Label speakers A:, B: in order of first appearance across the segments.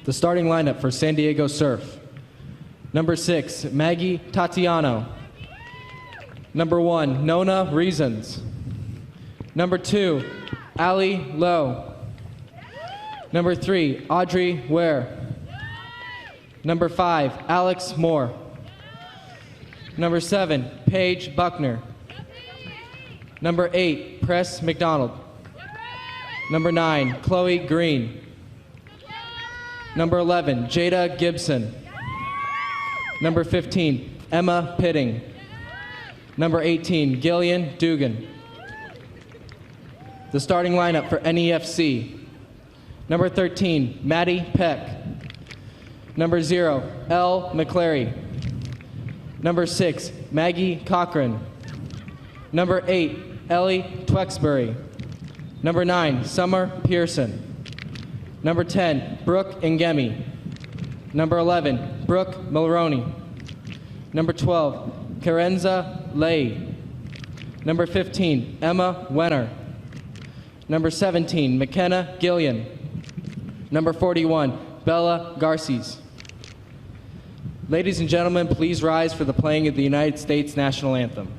A: The starting lineup for San Diego Surf. Number 6, Maggie Tatiano. Number 1, Nona Reasons. Number 2, Ali Lowe. Number 3, Audrey Ware. Number 5, Alex Moore. Number 7, Paige Buckner. Number 8, Press McDonald. Number 9, Chloe Green. Number 11, Jada Gibson. Number 15, Emma Pitting. Number 18, Gillian Dugan. The starting lineup for NEFC. Number 13, Maddie Peck. Number 0, Elle McClary. Number 6, Maggie Cochran. Number 8, Ellie Twexbury. Number 9, Summer Pearson. Number 10, Brooke Ngemi. Number 11, Brooke Mulroney. Number 12, Karenza Lay. Number 15, Emma Wenner. Number 17, McKenna Gillian. Number 41, Bella Garces. Ladies and gentlemen, please rise for the playing of the United States National Anthem.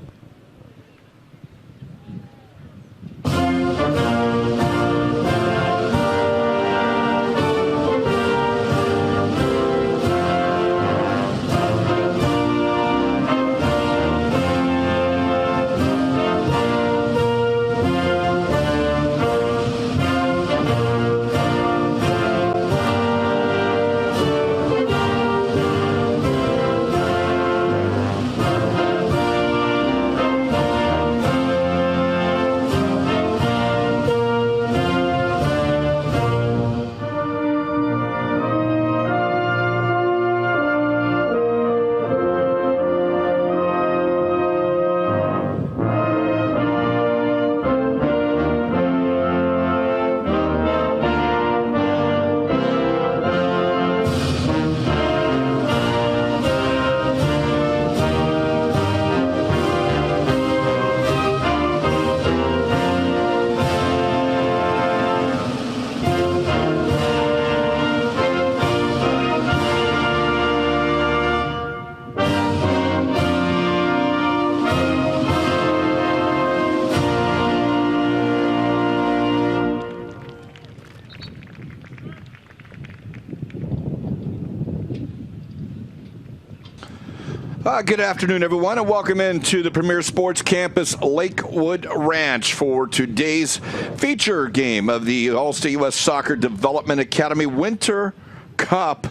B: Good afternoon, everyone, and welcome into the Premier Sports Campus Lakewood Ranch for today's feature game of the Allstate U.S. Soccer Development Academy Winter Cup.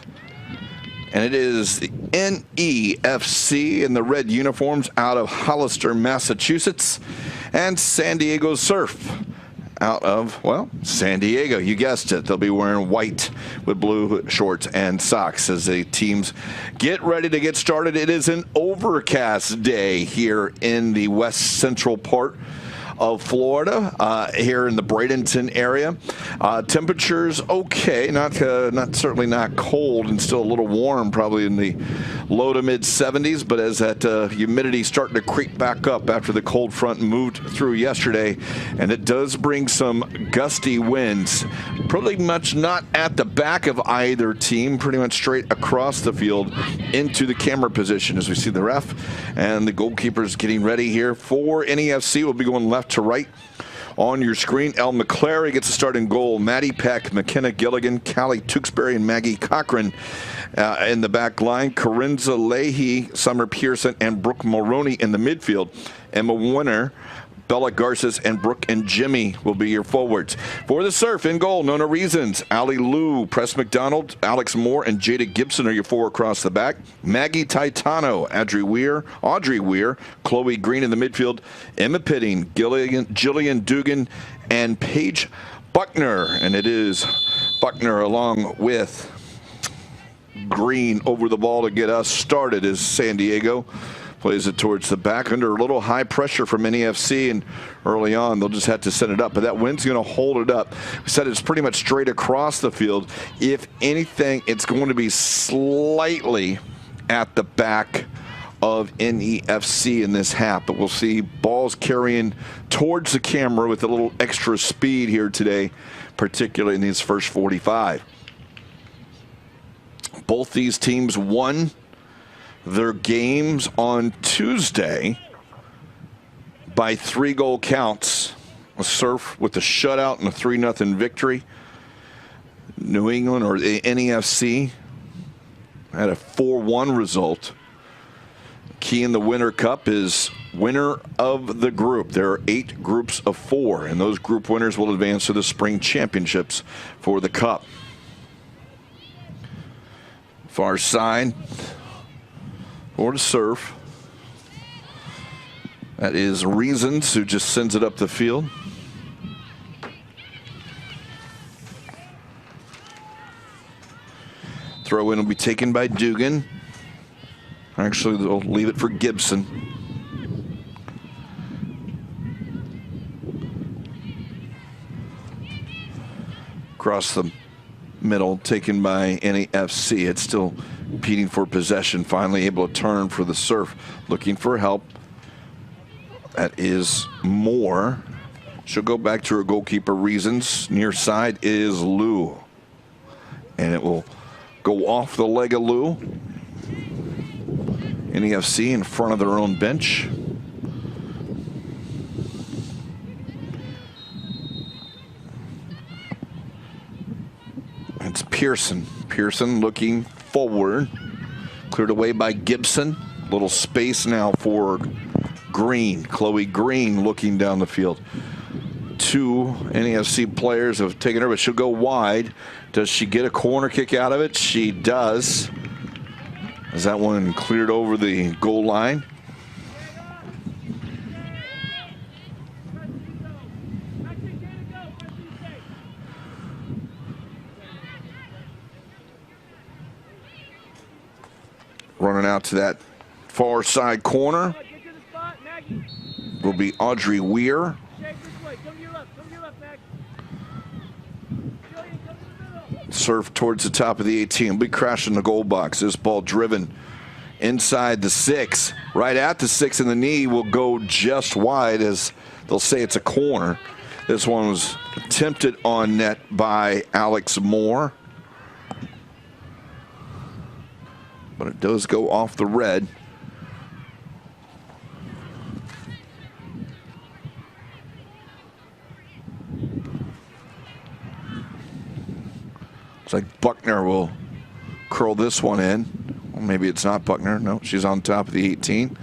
B: And it is the NEFC in the red uniforms out of Hollister, Massachusetts, and San Diego Surf out of, well, San Diego. You guessed it. They'll be wearing white with blue shorts and socks as the teams get ready to get started. It is an overcast day here in the west central part of Florida, here in the Bradenton area. Temperatures okay, not certainly not cold, and still a little warm, probably in the low to mid 70s. But as that humidity starting to creep back up after the cold front moved through yesterday, and it does bring some gusty winds, pretty much not at the back of either team, pretty much straight across the field into the camera position as we see the ref and the goalkeepers getting ready here for NEFC. We'll be going left to right on your screen. Elle McClary gets a start in goal. Maddie Peck, McKenna Gilligan, Callie Tewksbury, and Maggie Cochran in the back line. Karenza Leahy, Summer Pearson, and Brooke Mulroney in the midfield. Emma Wenner, Bella Garces, and Brooke and Jimmy will be your forwards. For the Surf, in goal, Nona Reasons, Ali Lou, Press McDonald, Alex Moore, and Jada Gibson are your four across the back. Maggie Titano, Audrey Weir, Chloe Green in the midfield, Emma Pitting, Gillian Dugan, and Paige Buckner. And it is Buckner along with Green over the ball to get us started as San Diego plays it towards the back under a little high pressure from NEFC, and early on they'll just have to set it up. But that wind's going to hold it up. We said it's pretty much straight across the field. If anything, it's going to be slightly at the back of NEFC in this half. But we'll see balls carrying towards the camera with a little extra speed here today, particularly in these first 45. Both these teams won their games on Tuesday by 3-goal counts. A Surf with a shutout and a 3-0 victory. New England, or the NEFC, had a 4-1 result. Key in the Winter Cup is winner of the group. There are 8 groups of 4, and those group winners will advance to the spring championships for the Cup. Far side for the Surf. That is Reasons, who just sends it up the field. Throw in will be taken by Dugan. Actually, they'll leave it for Gibson. Across the middle, taken by NEFC. It's still competing for possession. Finally able to turn for the Surf. Looking for help. That is Moore. She'll go back to her goalkeeper, Reasons. Near side is Lou. And it will go off the leg of Lou. NEFC in front of their own bench. It's Pearson. Pearson looking forward. Cleared away by Gibson. Little space now for Green. Chloe Green looking down the field. 2 NEFC players have taken her, but she'll go wide. Does she get a corner kick out of it? She does. As that one cleared over the goal line. Running out to that far side corner will be Audrey Weir. Surf towards the top of the 18. Will be crashing the goal box. This ball driven inside the 6. Right at the 6, and the knee will go just wide, as they'll say it's a corner. This one was attempted on net by Alex Moore. But it does go off the red. Looks like Buckner will curl this one in. Well, maybe it's not Buckner. No, she's on top of the 18.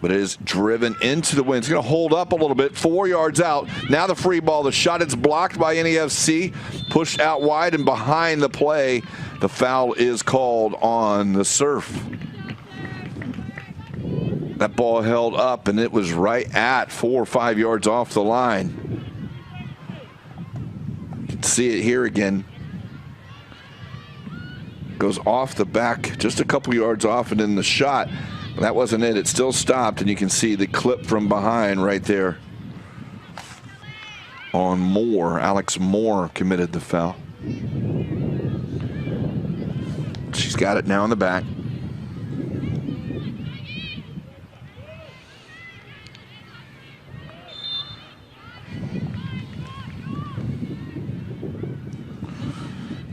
B: But it is driven into the wind. It's going to hold up a little bit. 4 yards out. Now the free ball. The shot is blocked by NEFC. Pushed out wide and behind the play. The foul is called on the Surf. That ball held up, and it was right at 4 or 5 yards off the line. You can see it here again. Goes off the back, just a couple yards off, and in the shot. That wasn't it. It still stopped, and you can see the clip from behind right there on Moore. Alex Moore committed the foul. She's got it now in the back.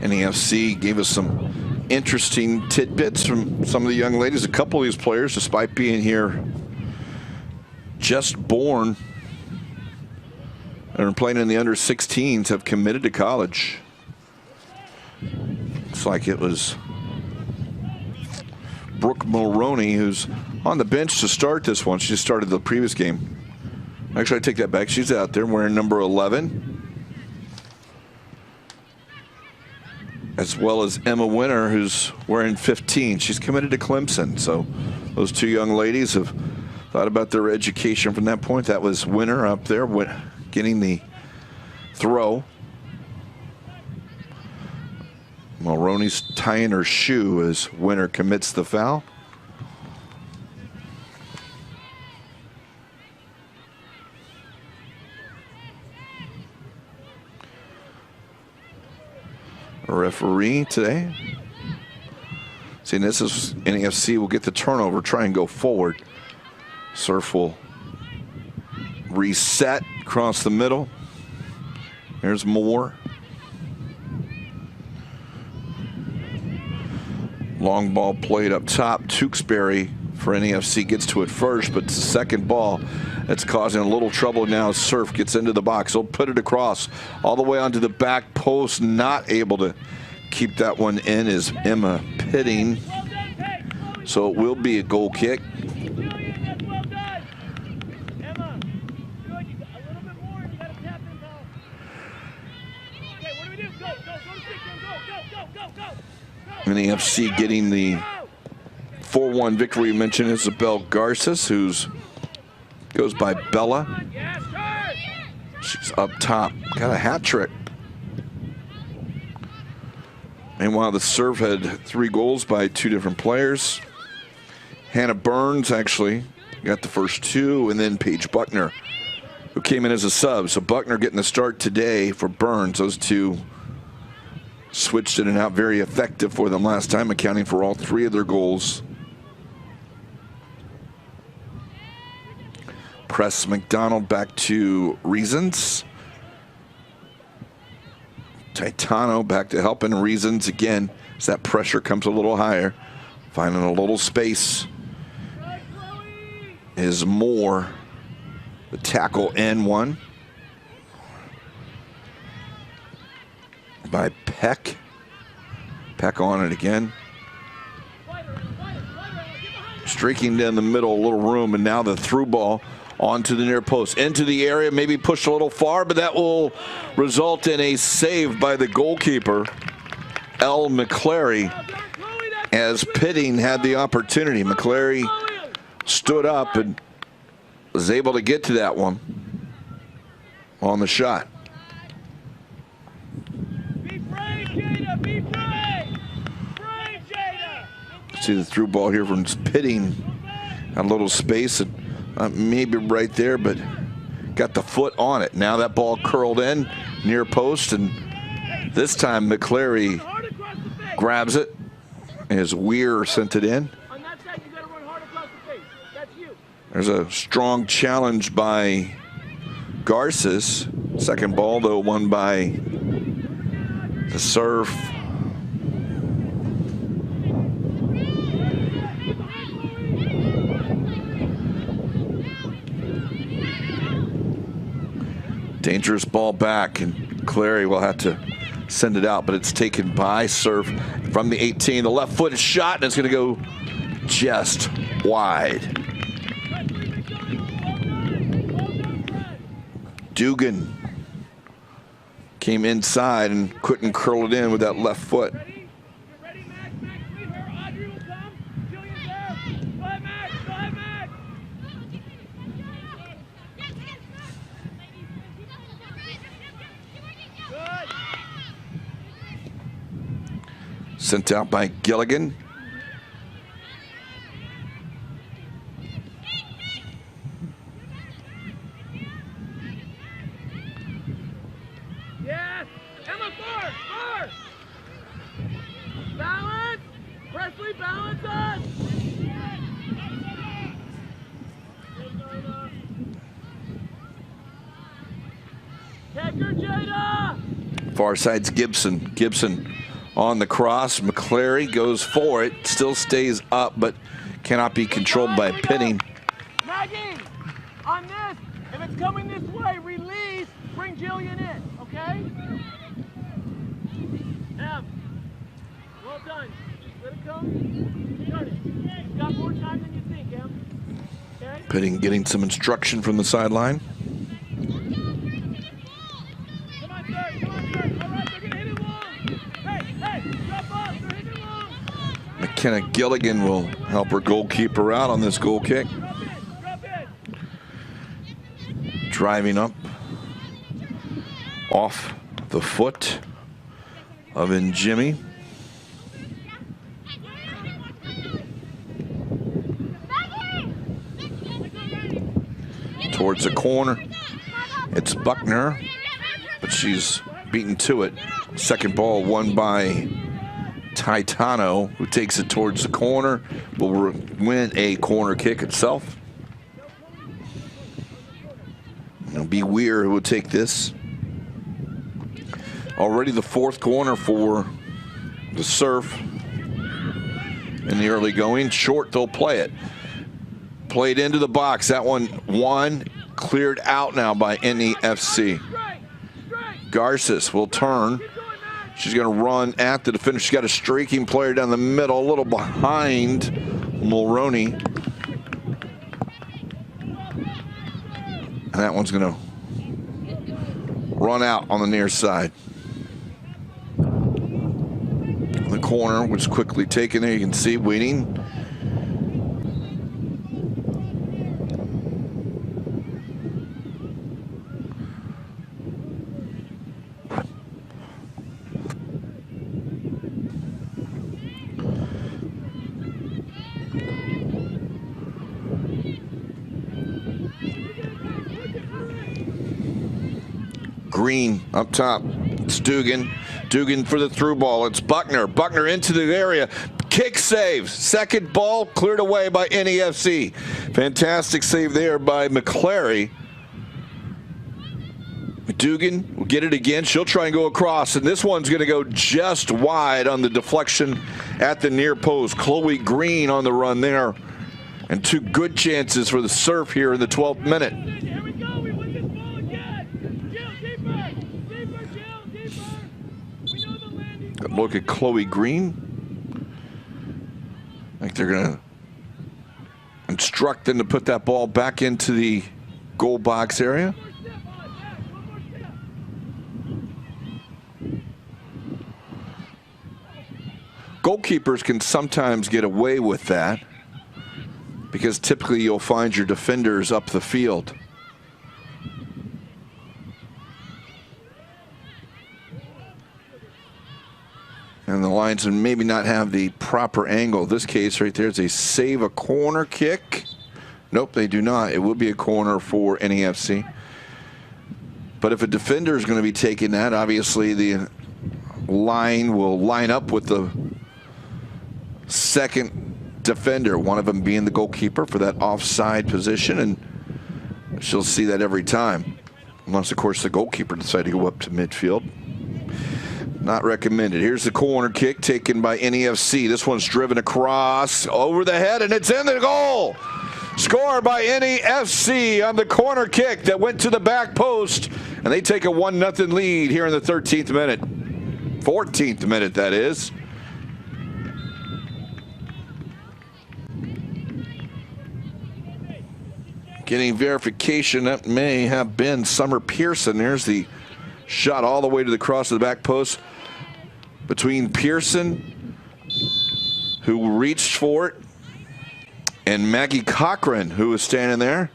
B: NEFC gave us some interesting tidbits from some of the young ladies. A couple of these players, despite being here just born and are playing in the under 16s, have committed to college. Looks like it was Brooke Mulroney, who's on the bench to start this one. She just started the previous game. Actually, I take that back. She's out there wearing number 11. As well as Emma Winter, who's wearing 15. She's committed to Clemson. So those two young ladies have thought about their education from that point. That was Winter up there getting the throw. Mulroney's tying her shoe as Winter commits the foul. A referee today. See, this is NEFC will get the turnover, try and go forward. Surf will reset across the middle. Here's Moore. Long ball played up top. Tewksbury for NEFC gets to it first, but it's the second ball that's causing a little trouble now. Surf gets into the box. He'll put it across all the way onto the back post. Not able to keep that one in is Emma Pitting. So it will be a goal kick. NEFC getting the 4-1 victory. Mentioned Isabel Garces, who's goes by Bella. She's up top, got a hat trick. Meanwhile, the Surf had 3 goals by 2 different players. Hannah Burns actually got the first 2, and then Paige Buckner, who came in as a sub. So Buckner getting the start today for Burns. Those 2 switched in and out, very effective for them last time, accounting for all 3 of their goals. Press McDonald back to Reasons. Titano back to helping Reasons again as that pressure comes a little higher. Finding a little space is Moore. The tackle N1 by Peck. Peck on it again. Streaking down the middle, a little room, and now the through ball onto the near post. Into the area, maybe pushed a little far, but that will result in a save by the goalkeeper, Elle McClary, as Pitting had the opportunity. McClary stood up and was able to get to that one on the shot. See the through ball here from Pitting. Had a little space, and maybe right there, but got the foot on it. Now that ball curled in near post, and this time McClary grabs it as Weir sent it in. There's a strong challenge by Garces. Second ball, though, won by the Surf. Dangerous ball back, and Clary will have to send it out, but it's taken by Surf from the 18. The left foot is shot, and it's going to go just wide. Dugan came inside and couldn't curl it in with that left foot. Sent out by Gilligan.
C: Yes, Emma, four. Balance, Presley, balance us. Take her, Jada.
B: Far side's Gibson. Gibson on the cross. McClary goes for it. Still stays up, but cannot be controlled by Pitting.
C: Maggie, on this, if it's coming this way, release, bring Jillian in, okay? Em, well done. Let it go. Turn it. You've got more time than you think, Em. Okay?
B: Pitting getting some instruction from the sideline.
C: Come on, sir. All right, they're going to hit it long. Hey, drop off. They're hitting it long.
B: McKenna Gilligan will help her goalkeeper out on this goal kick.
C: Drop in.
B: Driving up off the foot of Jimmy. Towards the corner. It's Buckner, but she's beaten to it. Second ball won by Titano, who takes it towards the corner, will win a corner kick itself. It'll be Weir who will take this. Already the fourth corner for the Surf. in the early going. Short, they'll play it. Played into the box. That one cleared out now by NEFC. Garces will turn. She's going to run at the defender. She's got a streaking player down the middle, a little behind Mulroney. And that one's going to run out on the near side. The corner was quickly taken there. You can see waiting. Green up top. It's Dugan. Dugan for the through ball. It's Buckner. Buckner into the area. Kick save. Second ball cleared away by NEFC. Fantastic save there by McClary. Dugan will get it again. She'll try and go across, and this one's going to go just wide on the deflection at the near post. Chloe Green on the run there, and two good chances for the Surf here in the 12th minute.
C: Here we go. We win this ball again. Jill, deeper. Deeper, Jill, deeper. We know the landing.
B: Good look at Chloe Green. I think they're going to instruct them to put that ball back into the goal box area. Goalkeepers can sometimes get away with that because typically you'll find your defenders up the field. And the linesman maybe not have the proper angle. This case right there is they save a corner kick. Nope, they do not. It will be a corner for NEFC. But if a defender is going to be taking that, obviously the line will line up with the second defender, one of them being the goalkeeper for that offside position, and she'll see that every time. Unless, of course, the goalkeeper decides to go up to midfield. Not recommended. Here's the corner kick taken by NEFC. This one's driven across over the head, and it's in the goal. Scored by NEFC on the corner kick that went to the back post, and they take a 1-0 lead here in the 13th minute. 14th minute, that is. Getting verification, that may have been Summer Pearson. There's the shot all the way to the cross of the back post between Pearson, who reached for it, and Maggie Cochran, who was standing there.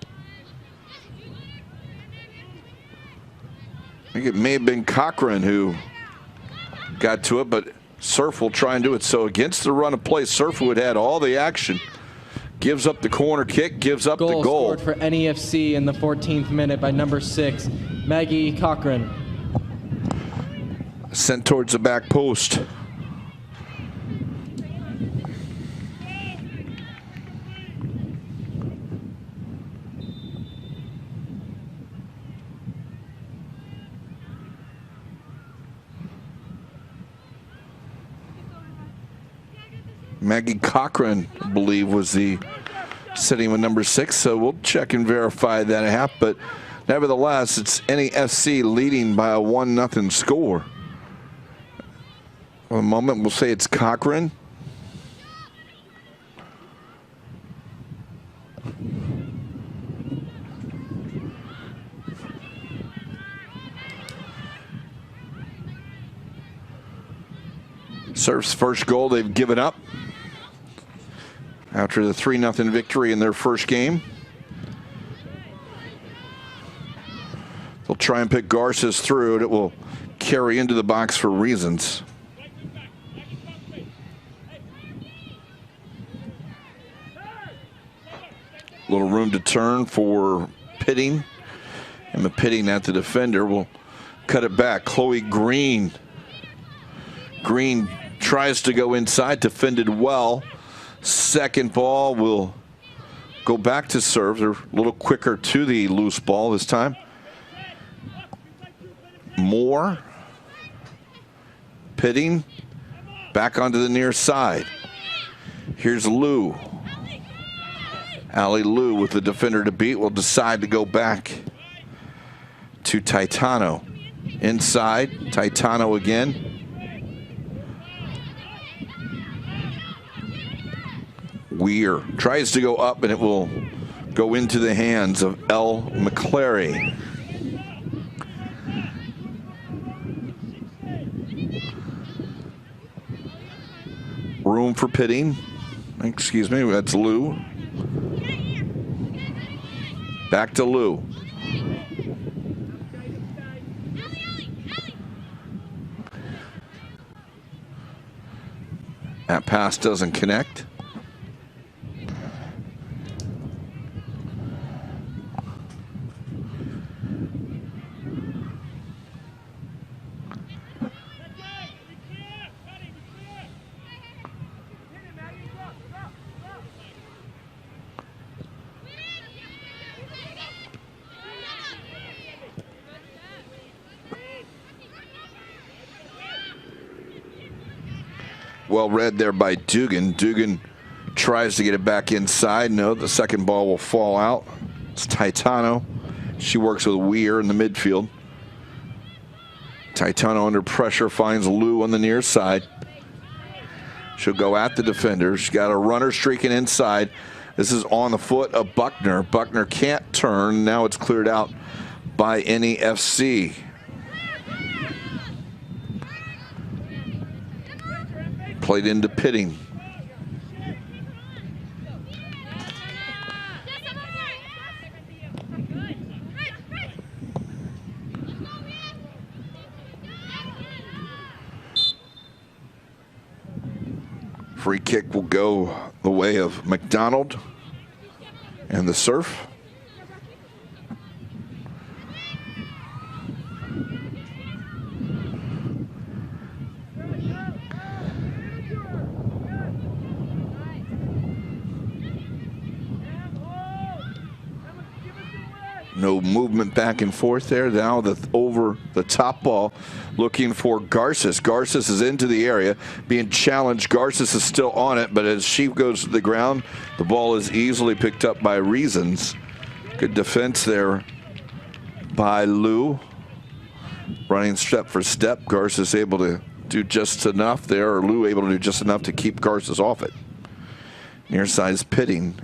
B: I think it may have been Cochran who got to it, but Surf will try and do it. So against the run of play, Surf, who had had all the action, gives up the corner kick, gives up the goal.
A: Scored for NEFC in the 14th minute by number 6, Maggie Cochran.
B: Sent towards the back post. Maggie Cochran, I believe, was the sitting with number 6, so we'll check and verify that it happened. But nevertheless, it's NEFC leading by a 1-0 score. For a moment, we'll say it's Cochran. Surf's first goal they've given up after the 3-0 victory in their first game. They'll try and pick Garces through, and it will carry into the box for reasons. Little room to turn for Pitting, and the Pitting at the defender will cut it back. Chloe Green. Green tries to go inside, defended well. Second ball will go back to serve. They're a little quicker to the loose ball this time. Moore. Pitting back onto the near side. Here's Lou. Allie Lou with the defender to beat will decide to go back to Taitano. Inside, Taitano again. Weir tries to go up, and it will go into the hands of L. McClary. Room for pitting. Excuse me, that's Lou. Back to Lou. That pass doesn't connect. Well read there by Dugan. Dugan tries to get it back inside. No, the second ball will fall out. It's Taitano. She works with Weir in the midfield. Taitano under pressure finds Lou on the near side. She'll go at the defender. She's got a runner streaking inside. This is on the foot of Buckner. Buckner can't turn. Now it's cleared out by NEFC. Played into Pitting. Free kick will go the way of McDonald and the Surf. No movement back and forth there. Now over the top ball looking for Garces. Garces is into the area being challenged. Garces is still on it, but as she goes to the ground, the ball is easily picked up by Reasons. Good defense there by Lou. Running step for step. Garces able to do just enough there, or Lou able to do just enough to keep Garces off it. Near side's Pitting.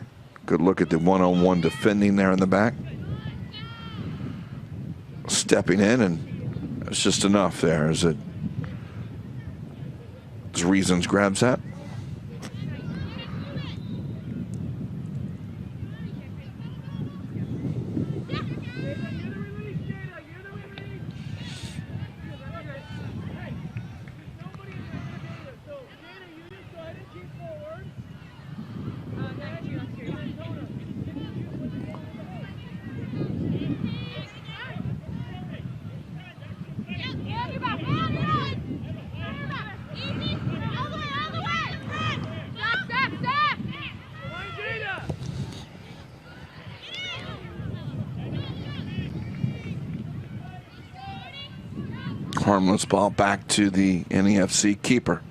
B: Good look at the one-on-one defending there in the back. Stepping in, and it's just enough there as Reasons grabs that. Harmless ball back to the NEFC keeper.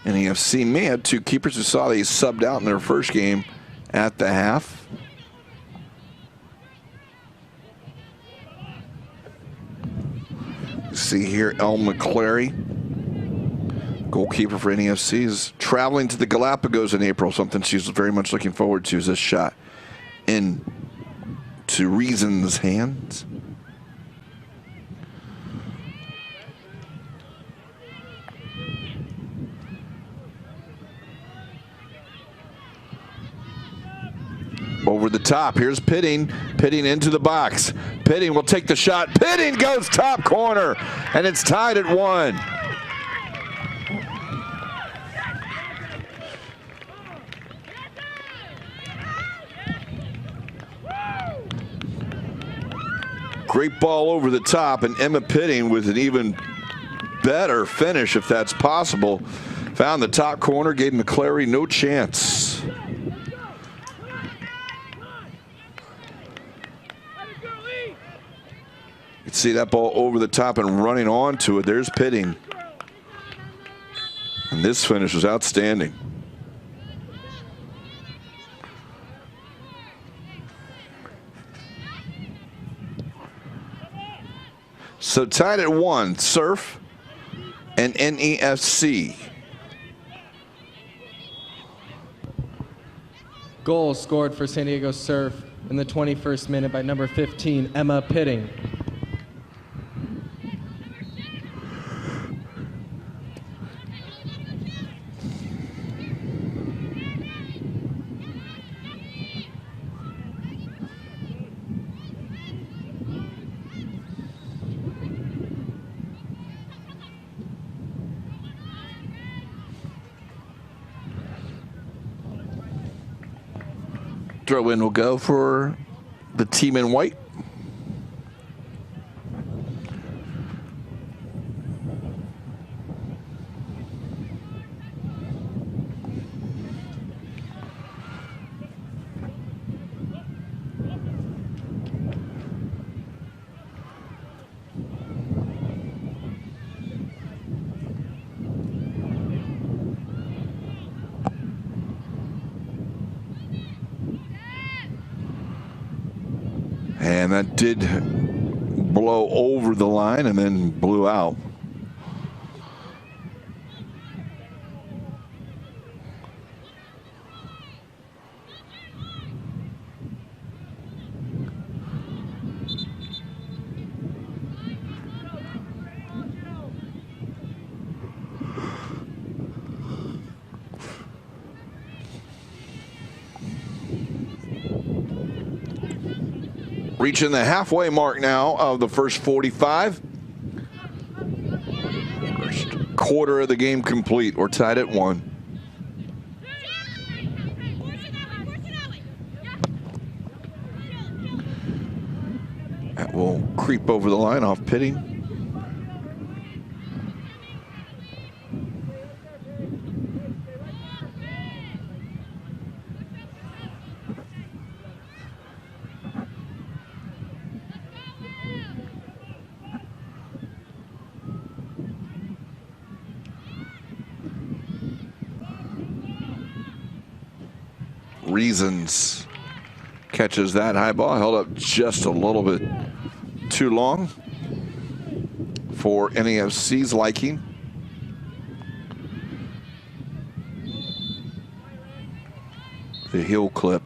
B: NEFC may have two keepers who saw they subbed out in their first game at the half. You see here El McClary, goalkeeper for NEFC, is traveling to the Galapagos in April. Something she's very much looking forward to is this shot into Reason's hands. Over the top, here's Pitting. Pitting into the box. Pitting will take the shot. Pitting goes top corner, and it's tied at 1. Great ball over the top, and Emma Pitting with an even better finish, if that's possible. Found the top corner, gave McClary no chance. See that ball over the top and running onto it. There's Pitting. And this finish was outstanding. So tied at 1, Surf and NEFC.
A: Goal scored for San Diego Surf in the 21st minute by number 15, Emma Pitting.
B: Throw in will go for the team in white. And that did blow over the line and then blew out. Reaching the halfway mark now of the first 45. First quarter of the game complete. We're tied at 1. That will creep over the line off Pitting. Reasons catches that high ball, held up just a little bit too long for NEFC's liking. The heel clip.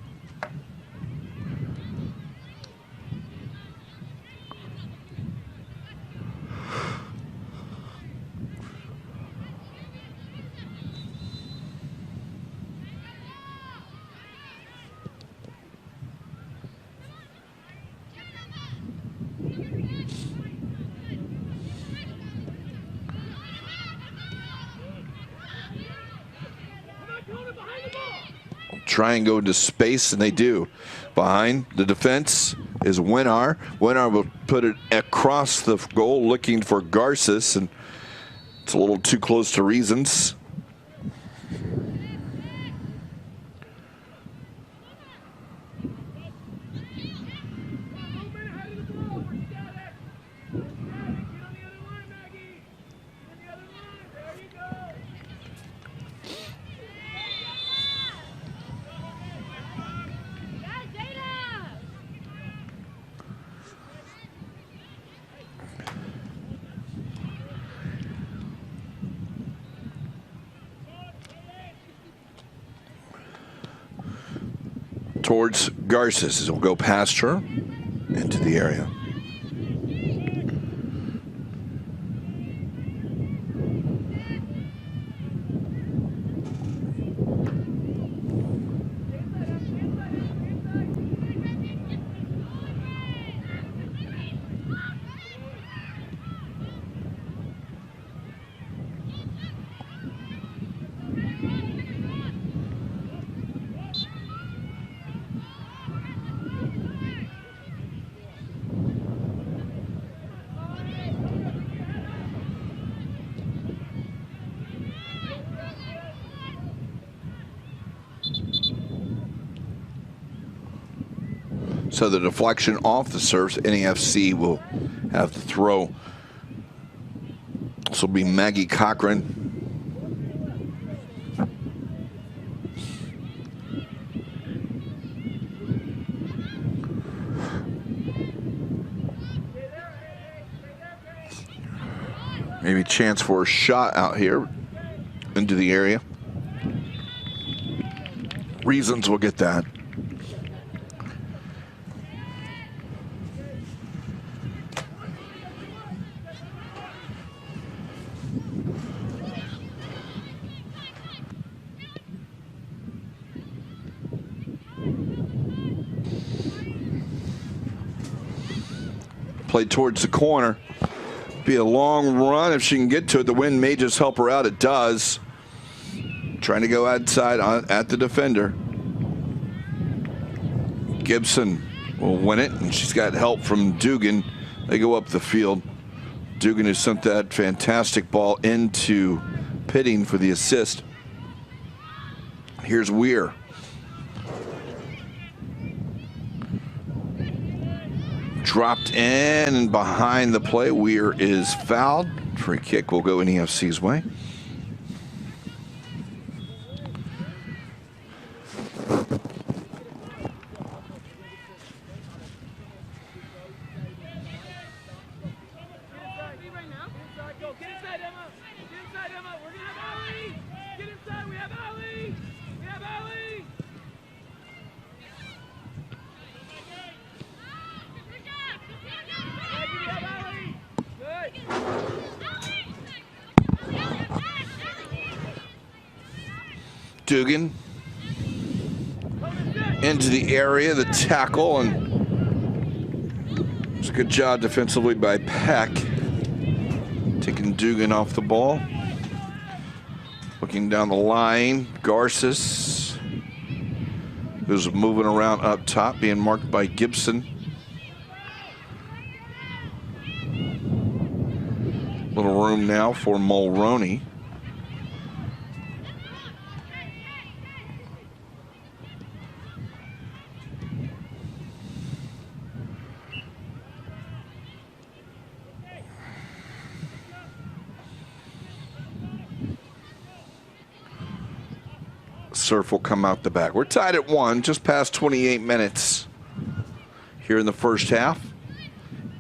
B: Try and go into space, and they do. Behind the defense is Winnar. Winnar will put it across the goal looking for Garces, and it's a little too close to Reasons. Towards Garces. It'll go past her into the area. So the deflection off the Surfs, NEFC will have to throw. This will be Maggie Cochran. Maybe chance for a shot out here into the area. Reasons will get that. Play towards the corner. Be a long run if she can get to it. The wind may just help her out. It does. Trying to go outside at the defender. Gibson will win it, and she's got help from Dugan. They go up the field. Dugan has sent that fantastic ball into Pitting for the assist. Here's Weir. Dropped in and behind the play. Weir is fouled. Free kick will go NEFC's way. Dugan into the area, the tackle, and it's a good job defensively by Peck. Taking Dugan off the ball. Looking down the line, Garces, who's moving around up top, being marked by Gibson. Little room now for Mulroney. Surf will come out the back. We're tied at 1, just past 28 minutes here in the first half.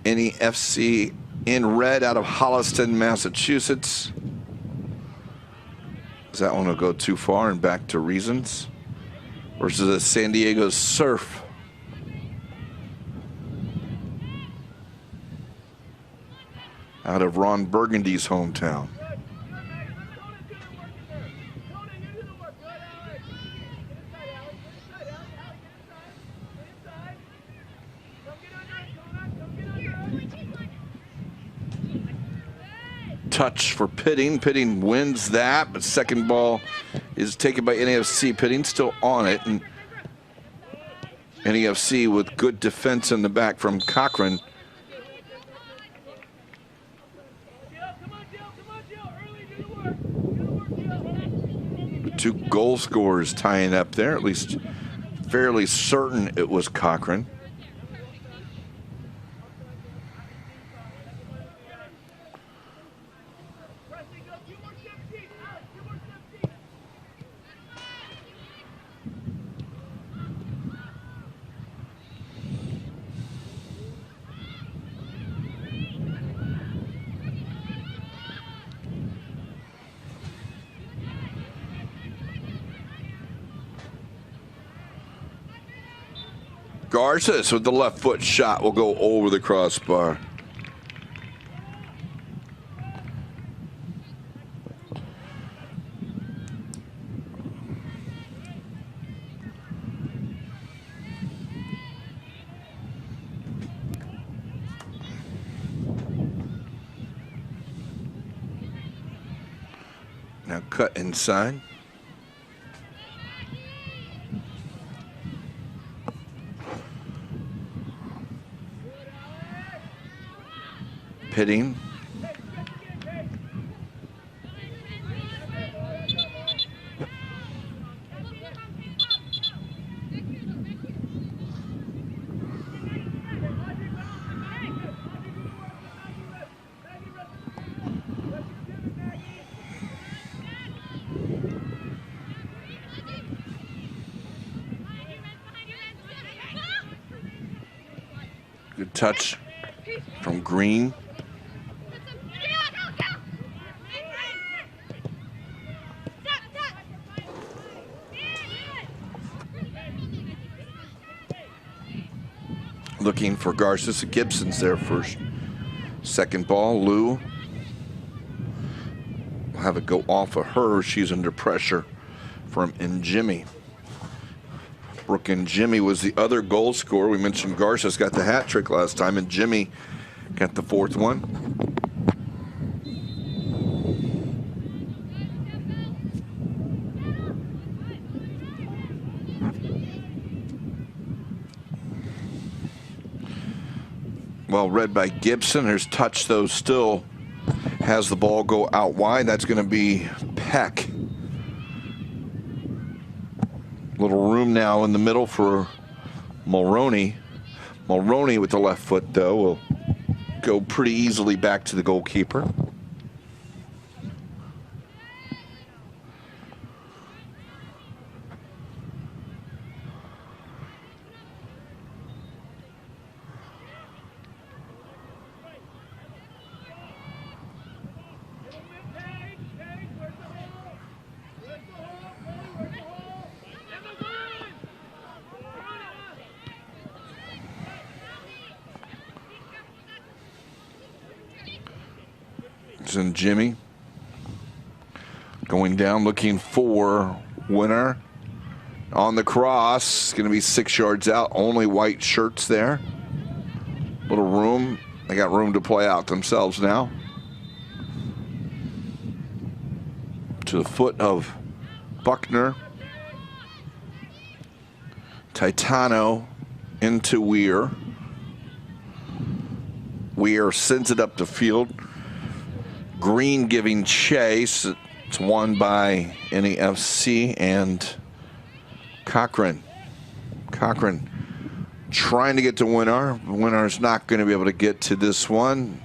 B: NEFC in red out of Holliston, Massachusetts. Does that one will go too far and back to Reasons versus a San Diego Surf. Out of Ron Burgundy's hometown. Touch for Pitting. Pitting wins that, but second ball is taken by NEFC. Pitting still on it, and NEFC with good defense in the back from Cochran. Two goal scorers tying up there, at least fairly certain it was Cochran. Garces with the left foot shot will go over the crossbar. Now cut inside. Pitting. Good touch from Green. blocking for Garces. Gibson's there first. Second ball, Lou will have it go off of her. She's under pressure from Jimmy. Brooke and Jimmy was the other goal scorer. We mentioned Garces got the hat trick last time, and Jimmy got the fourth one. Well read by Gibson. There's touch, though, still has the ball go out wide. That's going to be Peck. Little room now in the middle for Mulroney. Mulroney with the left foot, though, will go pretty easily back to the goalkeeper. And Jimmy going down looking for Winner on the cross. It's going to be 6 yards out. Only white shirts there. Little room. They got room to play out themselves now. To the foot of Buckner. Titano into Weir. Weir sends it up the field. Green giving chase. It's won by NEFC and Cochran. Cochran trying to get to Winnar. Winnar's not going to be able to get to this one.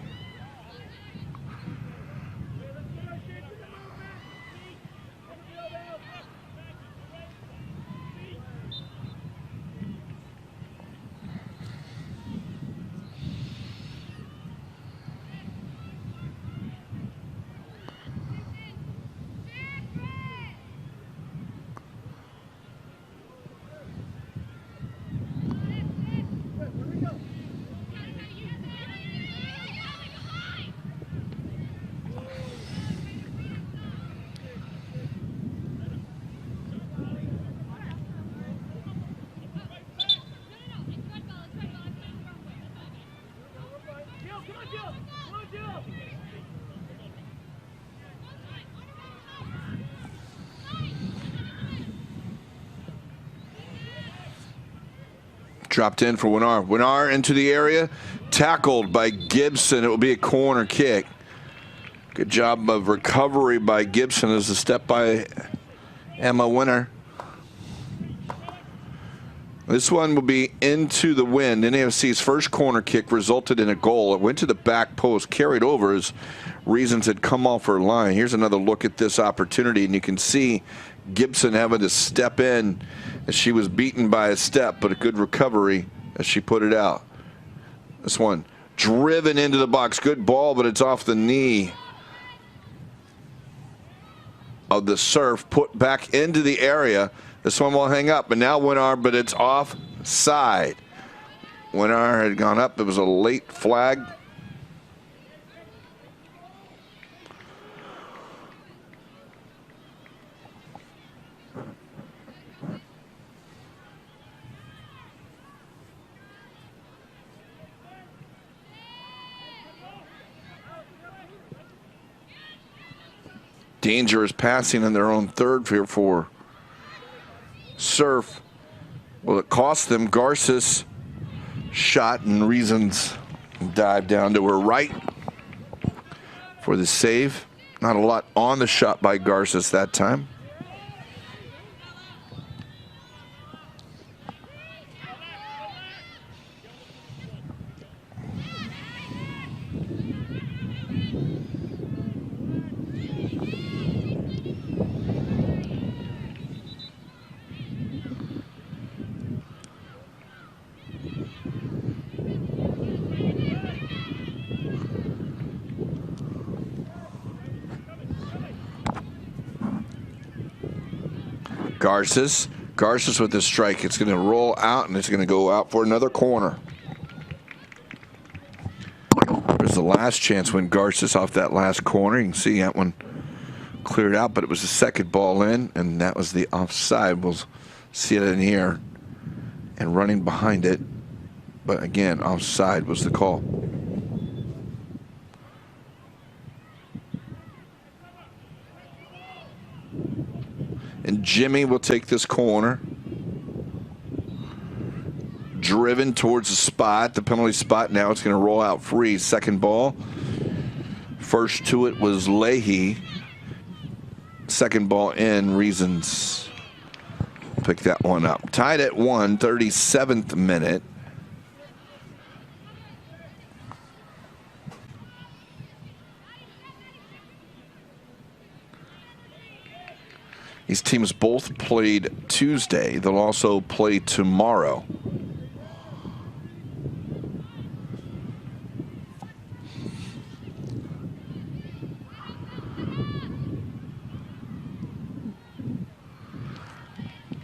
B: Dropped in for Winnar. Winnar into the area. Tackled by Gibson. It will be a corner kick. Good job of recovery by Gibson as a step by Emma Winnar. This one will be into the wind. NEFC's first corner kick resulted in a goal. It went to the back post, carried over as reasons had come off her line. Here's another look at this opportunity, and you can see Gibson having to step in as she was beaten by a step, but a good recovery as she put it out. This one driven into the box. Good ball, but it's off the knee of the Surf. Put back into the area. This one will hang up, and now Winnar, but it's offside. Winnar had gone up. It was a late flag. Dangerous passing in their own third here for Surf. Well, it cost them. Garces shot and reasons dive down to her right for the save. Not a lot on the shot by Garces that time. Garces with the strike. It's going to roll out, and it's going to go out for another corner. last chance when Garces off that last corner. You can see that one cleared out, but it was the second ball in, and that was the offside. We'll see it in here and running behind it. But again, offside was the call. And Jimmy will take this corner. Driven towards the spot, the penalty spot. Now it's going to roll out free. Second ball. First to it was Leahy. Second ball in, Reasons pick that one up. Tied at 1, 37th minute. These teams both played Tuesday. They'll also play tomorrow.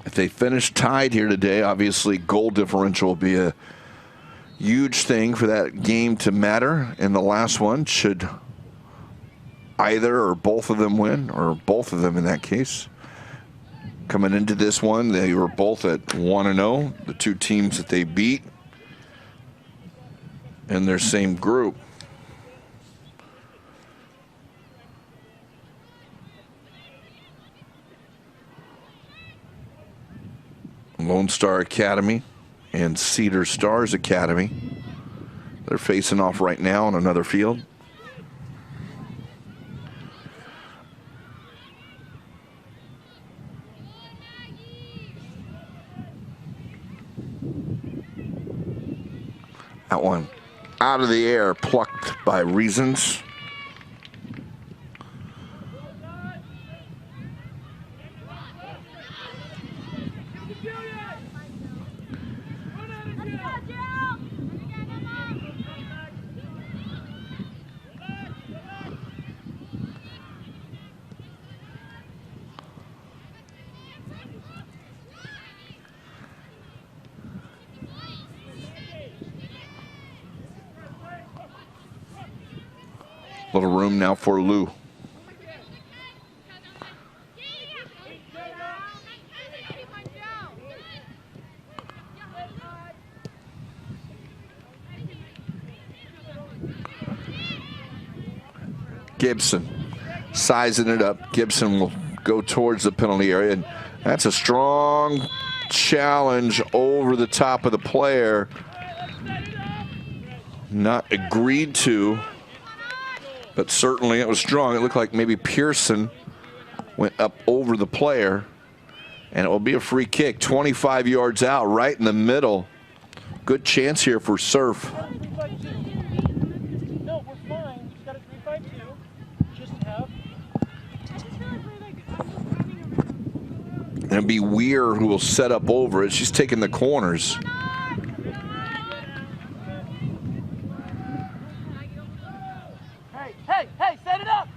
B: If they finish tied here today, obviously goal differential will be a huge thing for that game to matter. And the last one, should either or both of them win, or both of them in that case. Coming into this one, they were both at 1-0, the two teams that they beat in their same group. Lone Star Academy and Cedar Stars Academy. They're facing off right now on another field. That one out of the air, plucked by Reasons. Little room now for Lou. Gibson sizing it up. Gibson will go towards the penalty area, and that's a strong challenge over the top of the player. Not agreed to, but certainly it was strong. It looked like maybe Pearson went up over the player, and it will be a free kick 25 yards out, right in the middle. Good chance here for Surf.
C: No, we're fine. We've got a 3-5-2. Just half.
B: And it'll be Weir who will set up over it. She's taking the corners.
C: Hey, set it up.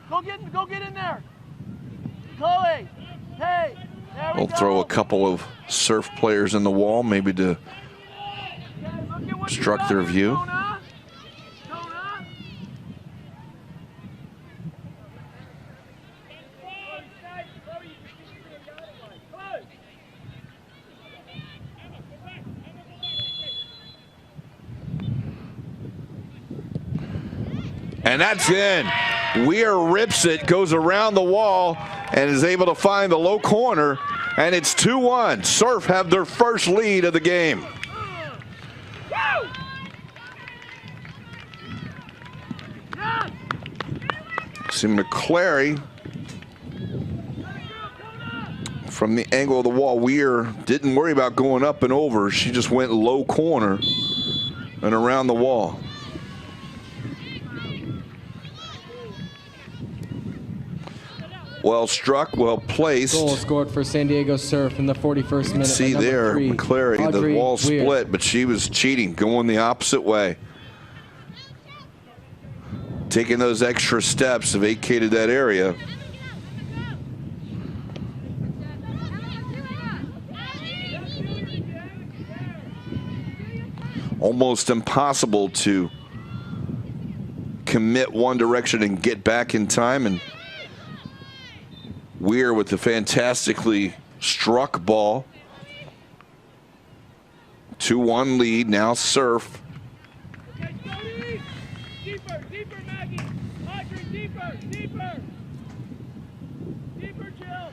C: Go get in there. Chloe, hey. There we
B: We'll
C: go.
B: throw a couple of Surf players in the wall, maybe to obstruct their view. And that's in. Weir rips it, goes around the wall, and is able to find the low corner. And it's 2-1. Surf have their first lead of the game. See McClary from the angle of the wall. Weir didn't worry about going up and over. She just went low corner and around the wall. Well struck, well placed.
A: Goal scored for San Diego Surf in the 41st minute.
B: See there, McClary, the
A: Audrey
B: wall
A: Weir.
B: split, but she was cheating, going the opposite way. Taking those extra steps, vacated that area. Almost impossible to commit one direction and get back in time. And Weir with the fantastically struck ball. 2-1 lead, now Surf.
C: Okay, Scotty! Deeper, deeper, Maggie! Audrey, deeper, deeper! Deeper, Jill!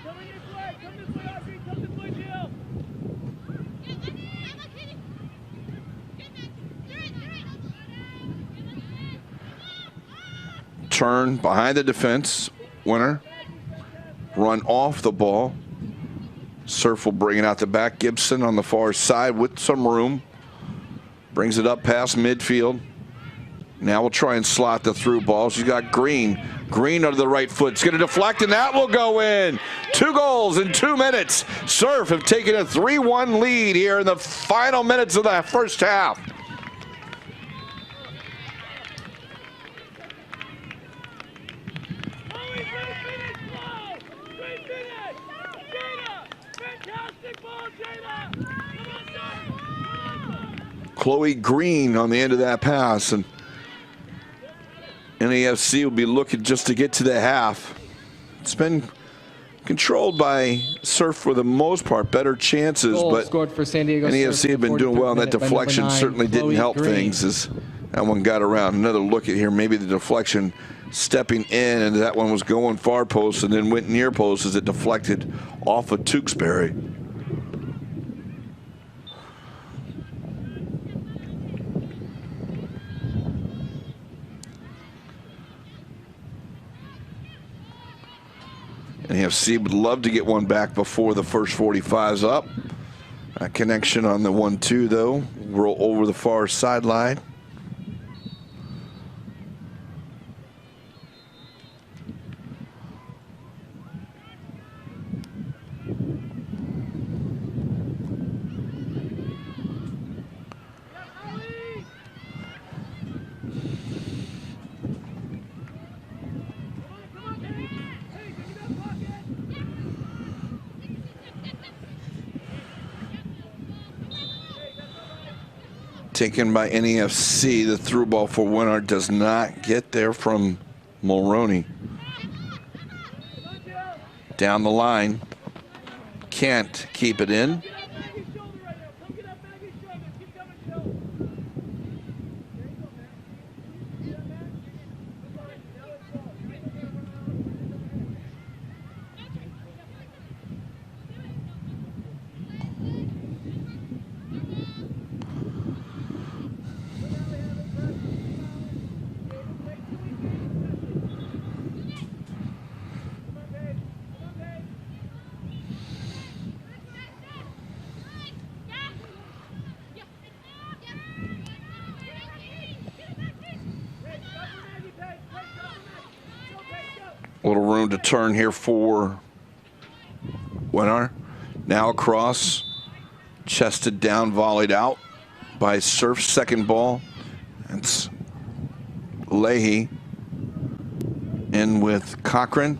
C: Come this way, Audrey, come this way, Jill!
B: Turn behind the defense, Winter. Run off the ball. Surf will bring it out the back. Gibson on the far side with some room. Brings it up past midfield. Now we'll try and slot the through ball. She's got Green. Green under the right foot. It's going to deflect, and that will go in. 2 goals in 2 minutes. Surf have taken a 3-1 lead here in the final minutes of the first half. Chloe Green on the end of that pass, and NEFC will be looking just to get to the half. It's been controlled by Surf for the most part, better chances,
A: Goal
B: but
A: scored for San Diego
B: NEFC
A: Surf
B: had been doing well, and that
A: by number
B: deflection
A: 9,
B: certainly didn't
A: Chloe
B: help
A: Green.
B: things as that one got around. Another look at here, maybe the deflection stepping in, and that one was going far post and then went near post as it deflected off of Tewksbury. NEFC would love to get one back before the first 45's up. A connection on the 1-2 though. Roll over the far sideline. Taken by NEFC. The through ball for Winard does not get there from Mulroney. Down the line. Can't keep it in. Little room to turn here for Winnar. Now across, chested down, volleyed out by Surf's second ball. It's Leahy in with Cochran.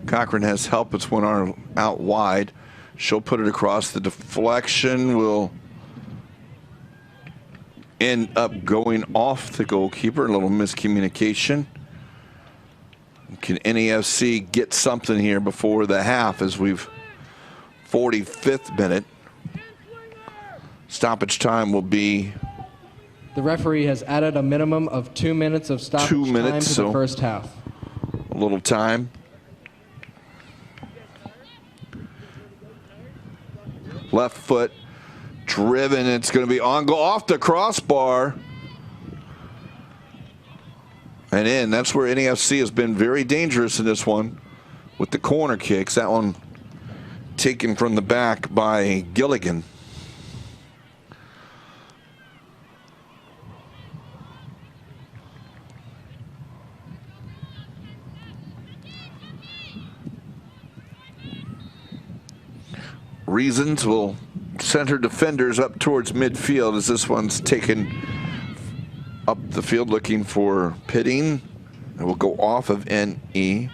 B: Cochran has help. It's Winnar out wide. She'll put it across. The deflection will end up going off the goalkeeper. A little miscommunication. Can NEFC get something here before the half as we've 45th minute? Stoppage time will be.
A: The referee has added a minimum of 2 minutes of stoppage
B: 2 minutes,
A: time to
B: so
A: the first half.
B: A little time. Left foot driven. It's going to be on goal off the crossbar. And in. That's where NEFC has been very dangerous in this one with the corner kicks. That one taken from the back by Gilligan. Reasons will send her defenders up towards midfield as this one's taken up the field looking for Pitting. It will go off of NEFC.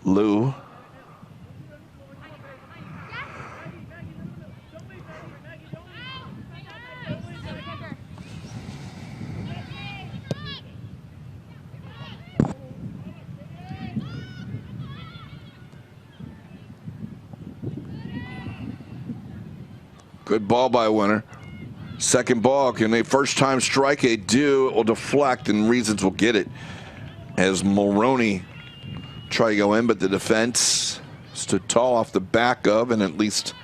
B: Lou. Good ball by Winter. Second ball, can they first time strike? They do. It will deflect, and Reasons will get it. As Mulroney try to go in, but the defense stood tall off the back of, and at least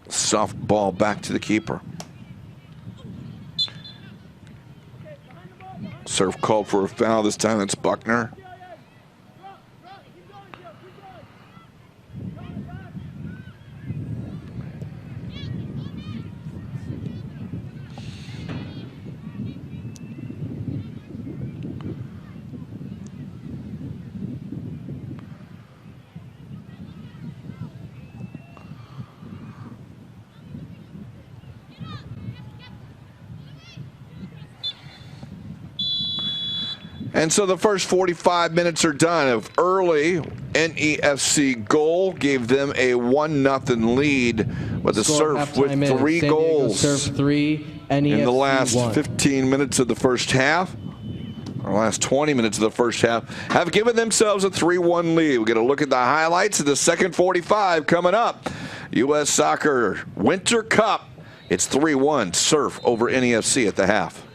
B: soft ball back to the keeper. Serve called for a foul this time. That's Buckner. And so the first 45 minutes are done. Of early NEFC goal gave them a 1-0 lead, but the Surf with 3 goals
A: Surf 3, NEFC
B: in the last
A: 1.
B: 15 minutes of the first half, or last 20 minutes of the first half, have given themselves a 3-1 lead. We're going to look at the highlights of the second 45 coming up. U.S. Soccer Winter Cup. It's 3-1 Surf over NEFC at the half.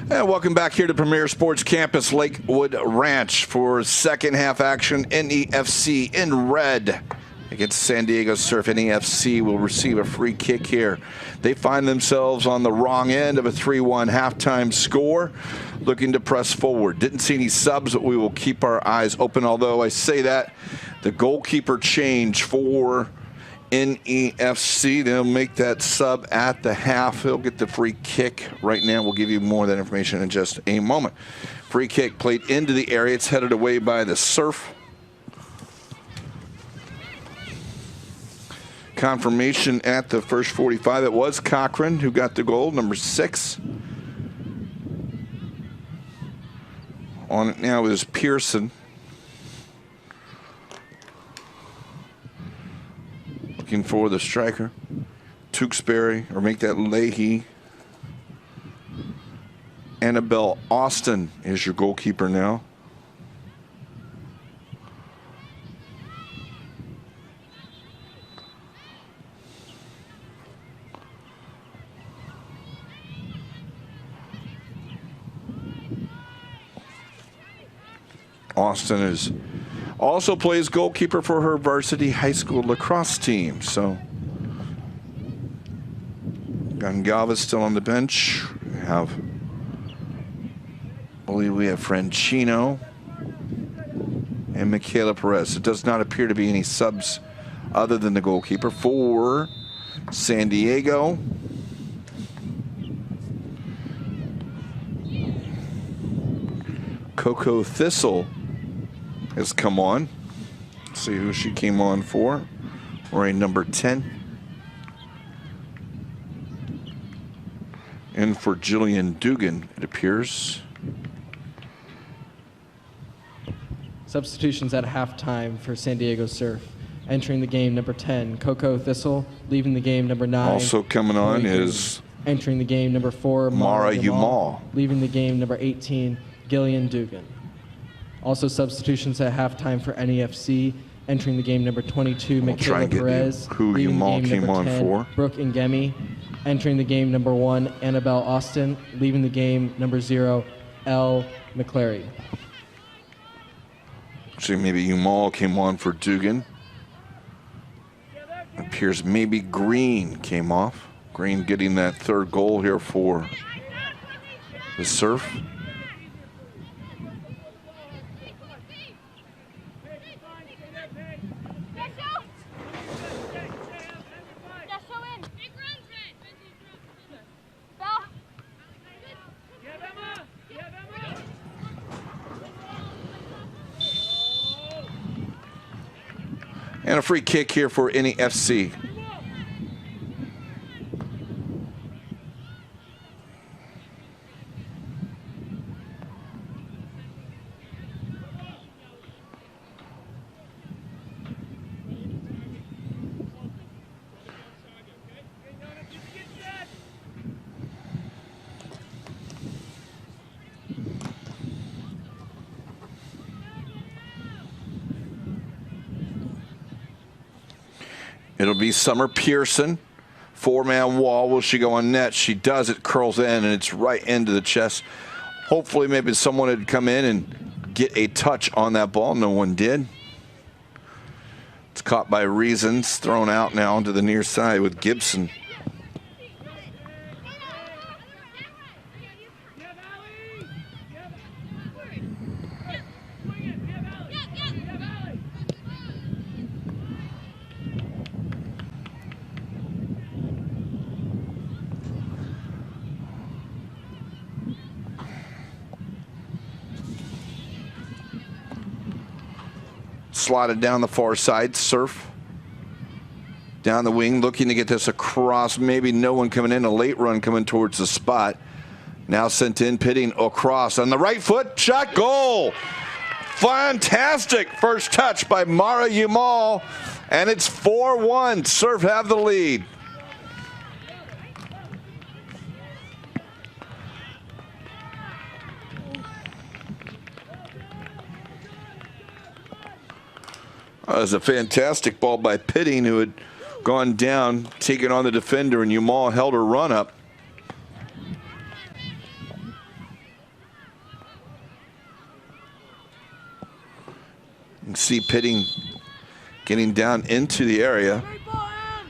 B: And welcome back here to Premier Sports Campus Lakewood Ranch for second half action. NEFC in red against San Diego Surf. NEFC will receive a free kick here. They find themselves on the wrong end of a 3-1 halftime score, looking to press forward. Didn't see any subs, but we will keep our eyes open. Although I say that, the goalkeeper change for NEFC. They'll make that sub at the half. He'll get the free kick right now. We'll give you more of that information in just a moment. Free kick played into the area. It's headed away by the Surf. Confirmation at the first 45. It was Cochran who got the goal, number 6. On it now is Pearson. Looking for the striker. Tewksbury, or make that Leahy. Annabelle Austin is your goalkeeper now. Austin is also plays goalkeeper for her varsity high school lacrosse team. So Gongalva's still on the bench. We have, I believe we have Franchino and Michaela Perez. It does not appear to be any subs other than the goalkeeper for San Diego. Coco Thistle has come on. Let's see who she came on for. Wearing number 10. And for Jillian Dugan, it appears.
A: Substitutions at halftime for San Diego Surf. Entering the game, number 10, Coco Thistle. Leaving the game, number 9.
B: Also coming on is
A: entering the game, number 4,
B: Mara Umal.
A: Leaving the game, number 18, Gillian Dugan. Also substitutions at halftime for NEFC. Entering the game, number 22, Michaela Perez.
B: Who Umal came on
A: 10,
B: for.
A: Brooke Ngemi. Entering the game, number 1, Annabelle Austin. Leaving the game, number 0, Elle McClary.
B: Actually, maybe Umal came on for Dugan. It appears maybe Green came off. Green getting that third goal here for the Surf. And a free kick here for NEFC. It'll be Summer Pearson. 4-man wall. Will she go on net? She does. It curls in, and it's right into the chest. Hopefully, maybe someone had come in and get a touch on that ball. No one did. It's caught by Reasons. Thrown out now onto the near side with Gibson. Slotted down the far side. Surf down the wing, looking to get this across. Maybe no one coming in. A late run coming towards the spot. Now sent in, pitting across on the right foot. Shot, goal. Fantastic first touch by Mara Umal, and it's 4-1. Surf have the lead. That was a fantastic ball by Pitting, who had gone down, taken on the defender, and Umal held her run up. NEFC pitting, getting down into the area,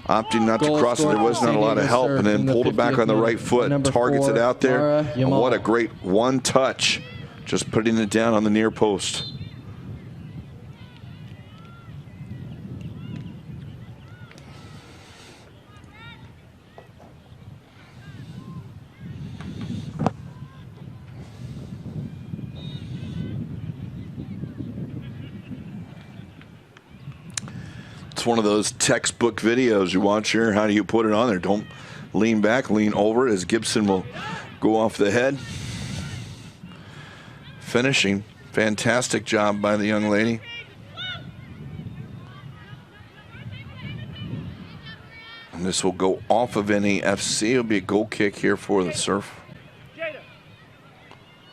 B: opting not to
A: Goal
B: cross it. There
A: scored
B: was not a lot of
A: Stadium
B: help,
A: serve
B: and then
A: in the
B: pulled it back
A: 50th
B: on the right
A: minute.
B: foot,
A: Number
B: targets
A: 4,
B: it out there.
A: Mara
B: And what a
A: Yamal.
B: great one touch, just putting it down on the near post. It's one of those textbook videos you watch here. How do you put it on there? Don't lean back, lean over it as Gibson will go off the head. Finishing. Fantastic job by the young lady. And this will go off of NEFC. It'll be a goal kick here for the Surf.
C: Jada,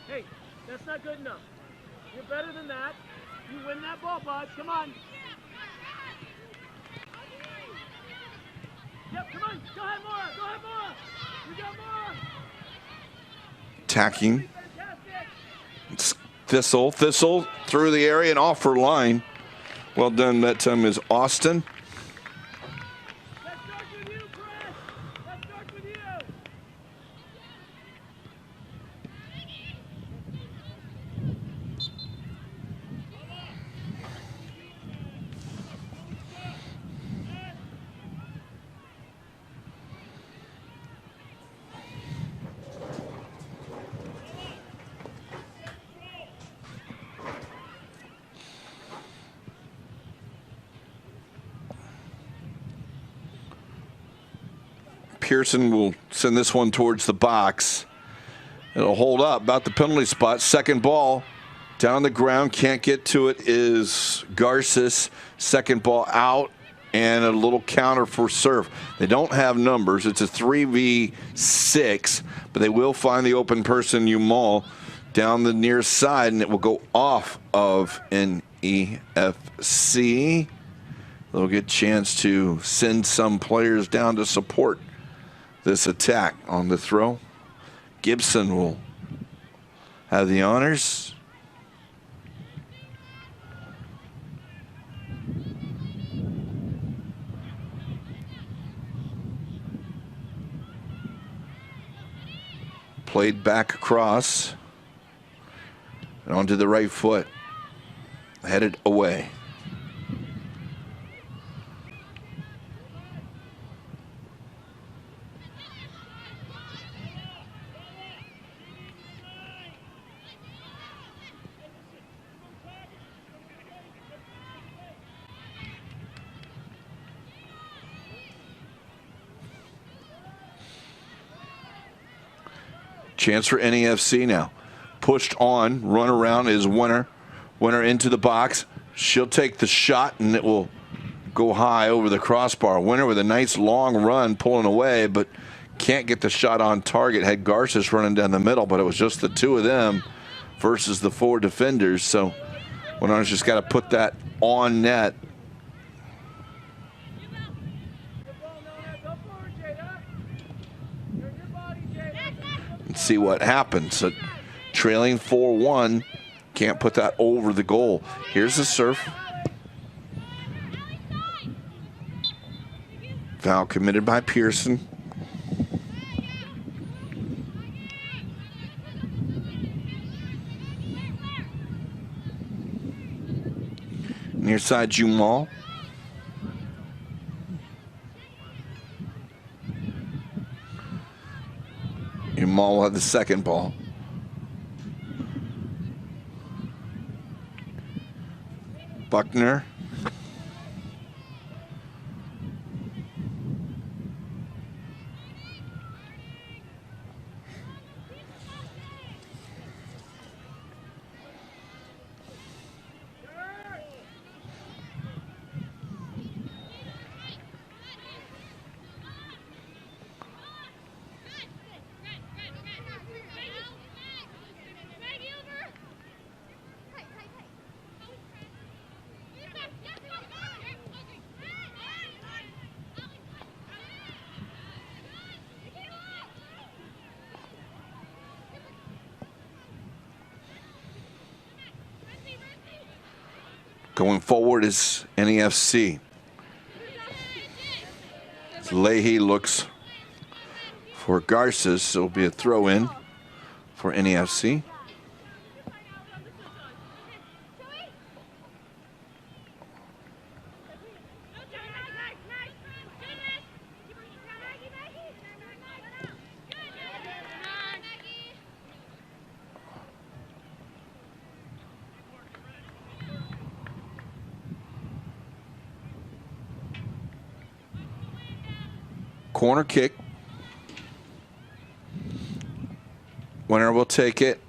C: hey, that's not good enough. You're better than that. You win that ball, bud. Come on. Yep, come on. Go ahead, Mora. Go ahead, Mora. You got Mora.
B: Attacking.
C: Fantastic.
B: It's Thistle through the area and off her line. Well done. That time is Austin.
C: That starts with you, Chris. That starts with you.
B: Pearson will send this one towards the box. It'll hold up about the penalty spot. Second ball down the ground. Can't get to it is Garces. Second ball out and a little counter for Surf. They don't have numbers. It's a 3v6, but they will find the open person, Umal, down the near side, and it will go off of NEFC. They'll get a chance to send some players down to support this attack on the throw. Gibson will have the honors. Played back across and onto the right foot. Headed away. Chance for NEFC now. Pushed on, run around is Winner. Winner into the box. She'll take the shot and it will go high over the crossbar. Winner with a nice long run pulling away, but can't get the shot on target. Had Garces running down the middle, but it was just the two of them versus the 4 defenders. So Winner's just got to put that on net. See what happens. So trailing 4-1, can't put that over the goal. Here's the Surf. Foul committed by Pearson. Near side, Jumal. Jamal will have the second ball. Buckner. Going forward is NEFC. Leahy looks for Garces. It'll be a throw in for NEFC. Corner kick. Winner will take it.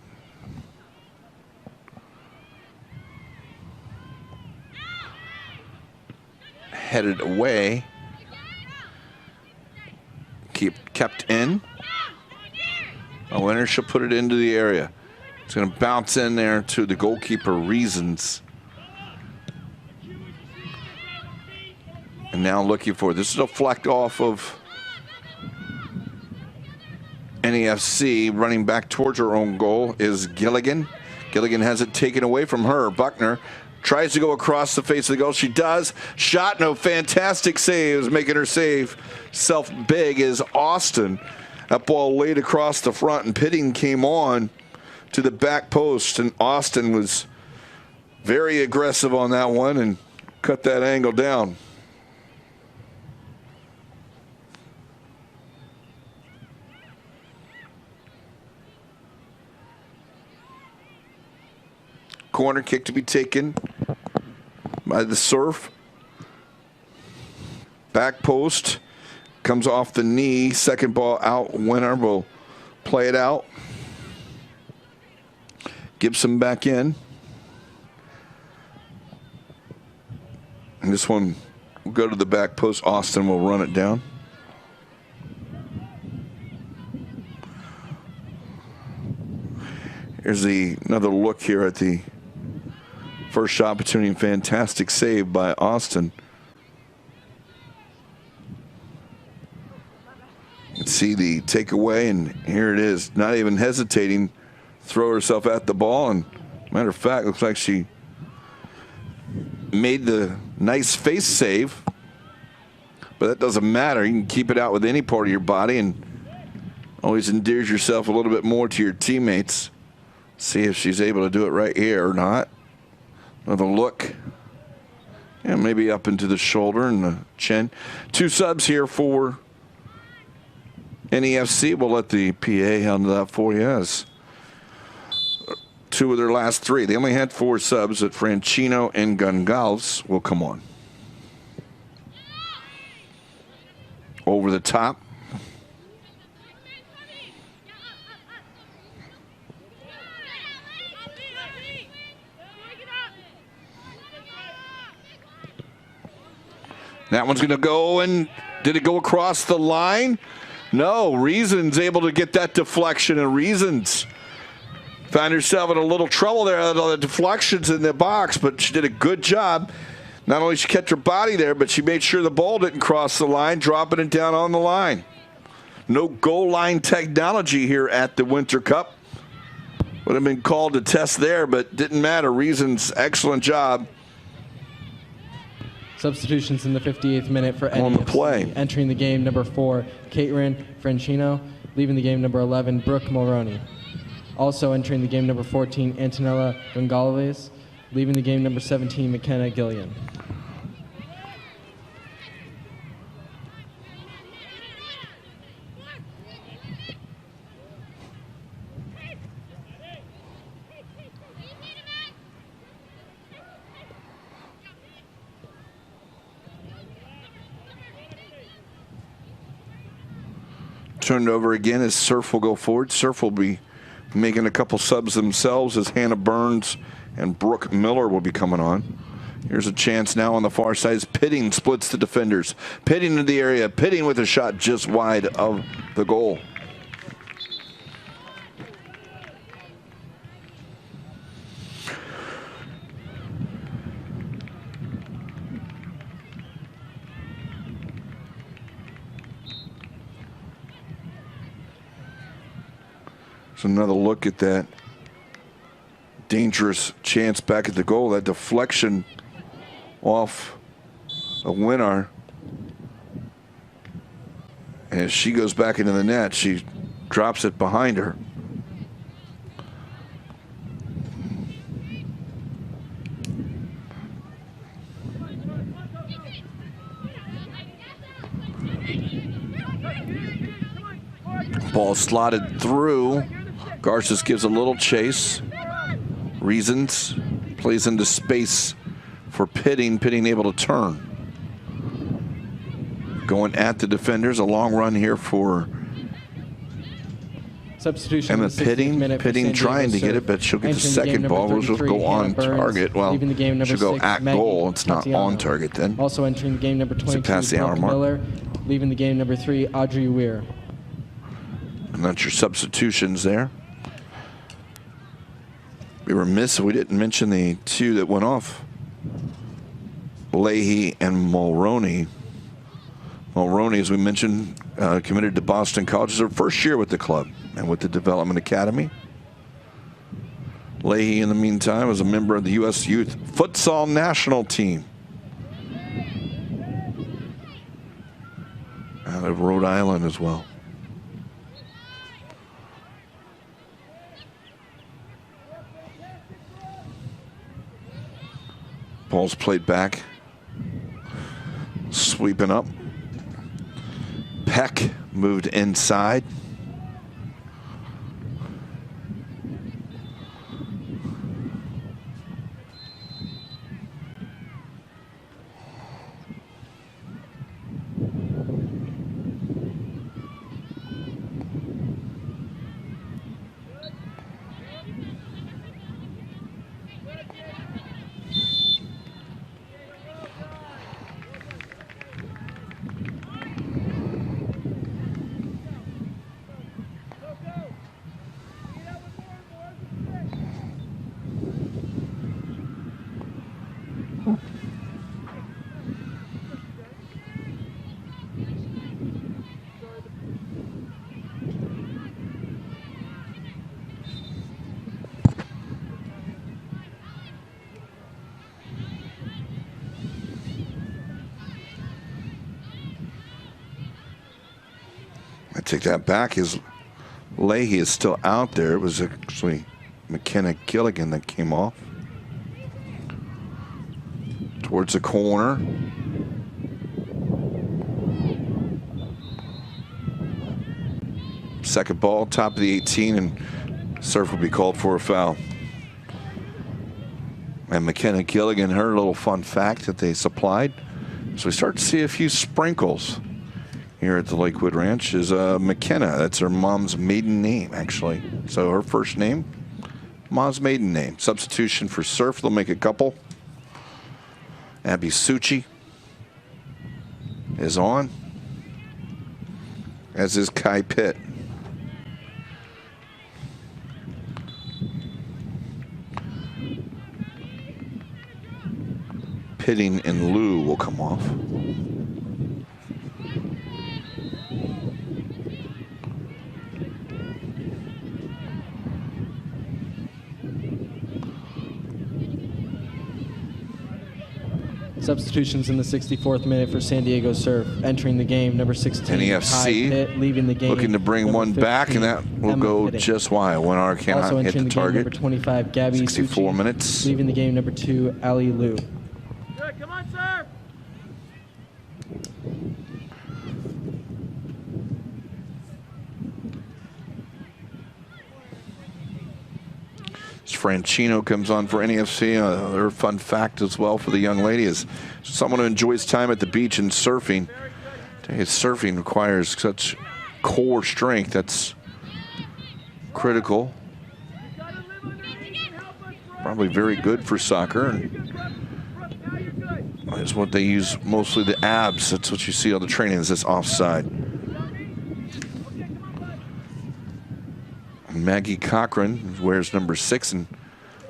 B: Headed away. Kept in. A winner shall put it into the area. It's going to bounce in there to the goalkeeper, Reasons. And now looking for, this is a flecked off of NEFC. Running back towards her own goal is Gilligan. Gilligan has it taken away from her. Buckner tries to go across the face of the goal. She does. Shot, no, fantastic saves. Making her save self big is Austin. That ball laid across the front, and Pitting came on to the back post, and Austin was very aggressive on that one and cut that angle down. Corner kick to be taken by the Surf. Back post comes off the knee. Second ball out. Winner will play it out. Gibson back in. And this one will go to the back post. Austin will run it down. Here's another look here at the first shot opportunity. Fantastic save by Austin. You can see the takeaway, and here it is. Not even hesitating, throw herself at the ball, and matter of fact, looks like she made the nice face save, but that doesn't matter. You can keep it out with any part of your body and always endears yourself a little bit more to your teammates. See if she's able to do it right here or not. Another look. And maybe up into the shoulder and the chin. Two subs here for NEFC. We'll let the PA handle that for you. As two of their last three. They only had four subs, at Franchino and Gongalves will come on. Over the top. That one's going to go, and did it go across the line? No. Reasons able to get that deflection, and Reasons found herself in a little trouble there on the deflections in the box, but she did a good job. Not only she kept her body there, but she made sure the ball didn't cross the line, dropping it down on the line. No goal line technology here at the Winter Cup. Would have been called to test there, but didn't matter. Reasons, excellent job.
A: Substitutions in the 58th minute for NEFC.
B: On the play.
A: Entering the game, number 4, Caitlin Franchino. Leaving the game, number 11, Brooke Mulroney. Also entering the game, number 14, Antonella Gongalves. Leaving the game, number 17, McKenna Gillian.
B: Turned over again as Surf will go forward. Surf will be making a couple subs themselves as Hannah Burns and Brooke Miller will be coming on. Here's a chance now on the far side as Pitting splits the defenders. Pitting into the area. Pitting with a shot just wide of the goal. So another look at that dangerous chance back at the goal. That deflection off a winner. And as she goes back into the net, she drops it behind her. Ball slotted through. Garces gives a little chase. Reasons plays into space for Pitting. Pitting able to turn. Going at the defenders. A long run here for
A: Substitution.
B: Emma Pitting. Pitting trying to get it, but she'll get the second ball. Which will go on target. Well, she'll go at goal. It's not on target then.
A: Also entering the game, number 22,
B: past the hour mark.
A: Miller. Leaving the game, number 3, Audrey Weir.
B: And that's your substitutions there. We were remiss if we didn't mention the 2 that went off. Leahy and Mulroney. Mulroney, as we mentioned, committed to Boston College. It's her first year with the club and with the Development Academy. Leahy, in the meantime, was a member of the U.S. Youth Futsal National Team out of Rhode Island as well. Ball's played back. Sweeping up. Peck moved inside. I take that back. His Leahy is still out there. It was actually McKenna Gilligan that came off. Towards the corner. Second ball, top of the 18, and serve will be called for a foul. And McKenna Gilligan, her little fun fact that they supplied. So we start to see a few sprinkles here at the Lakewood Ranch is McKenna. That's her mom's maiden name, actually. So her first name, mom's maiden name. Substitution for Surf, they'll make a couple. Abby Succi is on, as is Kai Pitt. Pitting and Lou will come off.
A: Substitutions in the 64th minute for San Diego Surf. Entering the game, number 16,
B: NEFC,
A: Pitt. Leaving the game,
B: looking to bring one
A: 15,
B: back, and that will
A: Emma
B: go
A: Pitting.
B: just wide. One hour cannot
A: Also
B: hit
A: entering
B: the
A: the game,
B: target.
A: number 25, Gabby
B: 64
A: Succi.
B: minutes.
A: Leaving the game, number 2, Ali Liu.
C: Good, come on, Surf!
B: Franchino comes on for NEFC. Their fun fact as well for the young lady is someone who enjoys time at the beach and surfing. Surfing requires such core strength that's critical. Probably very good for soccer. And that's what they use, mostly the abs. That's what you see on the training, is this offside. Maggie Cochran wears number 6 and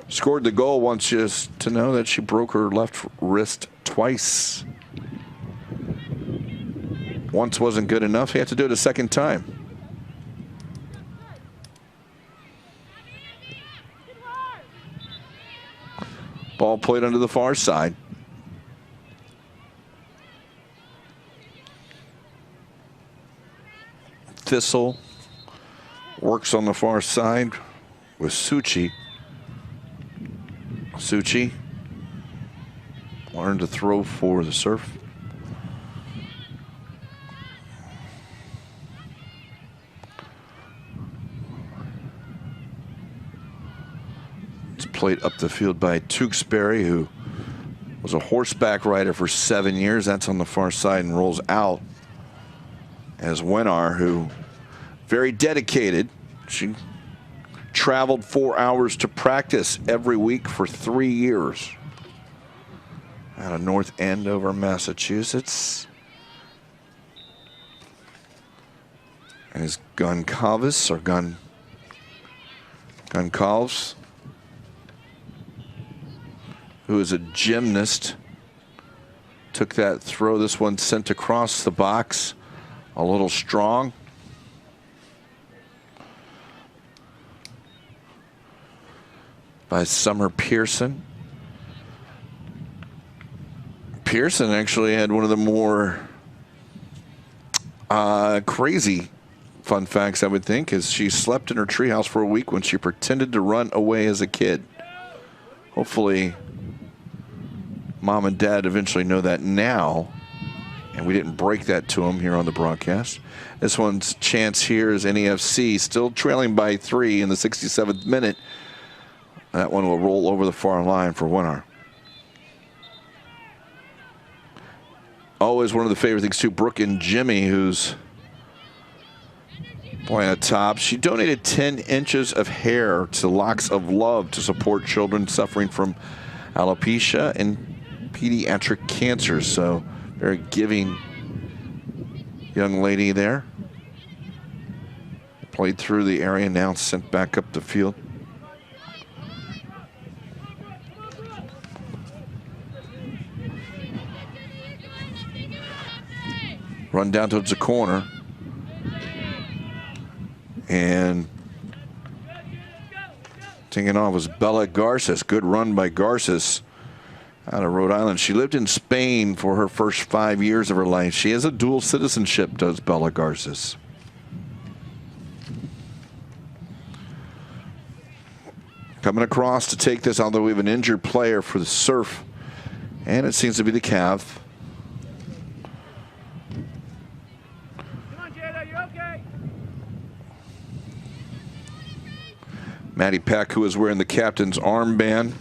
B: scored the goal. Wants you to know that she broke her left wrist twice. Once wasn't good enough. He had to do it a second time. Ball played onto the far side. Thistle works on the far side with Suchi. Suchi learned to throw for the Surf. It's played up the field by Tewksbury, who was a horseback rider for 7 years. That's on the far side and rolls out as Winnar, who very dedicated. She traveled 4 hours to practice every week for 3 years out of North Andover, Massachusetts. And his Goncalves, or Goncalves, who is a gymnast, took that throw. This one sent across the box, a little strong. By Summer Pearson. Pearson actually had one of the more crazy fun facts, I would think, is she slept in her treehouse for a week when she pretended to run away as a kid. Hopefully, Mom and Dad eventually know that now, and we didn't break that to them here on the broadcast. This one's chance here is NEFC, still trailing by 3 in the 67th minute. That one will roll over the far line for Winnar. Always one of the favorite things too, Brooke and Jimmy, who's playing at top. She donated 10 inches of hair to Locks of Love to support children suffering from alopecia and pediatric cancer. So very giving young lady there. Played through the area, now sent back up the field. Run down towards the corner. And taking off was Bella Garces. Good run by Garces out of Rhode Island. She lived in Spain for her first 5 years of her life. She has a dual citizenship, does Bella Garces. Coming across to take this, although we have an injured player for the Surf. And it seems to be the Cav. Maddie Peck, who is wearing the captain's armband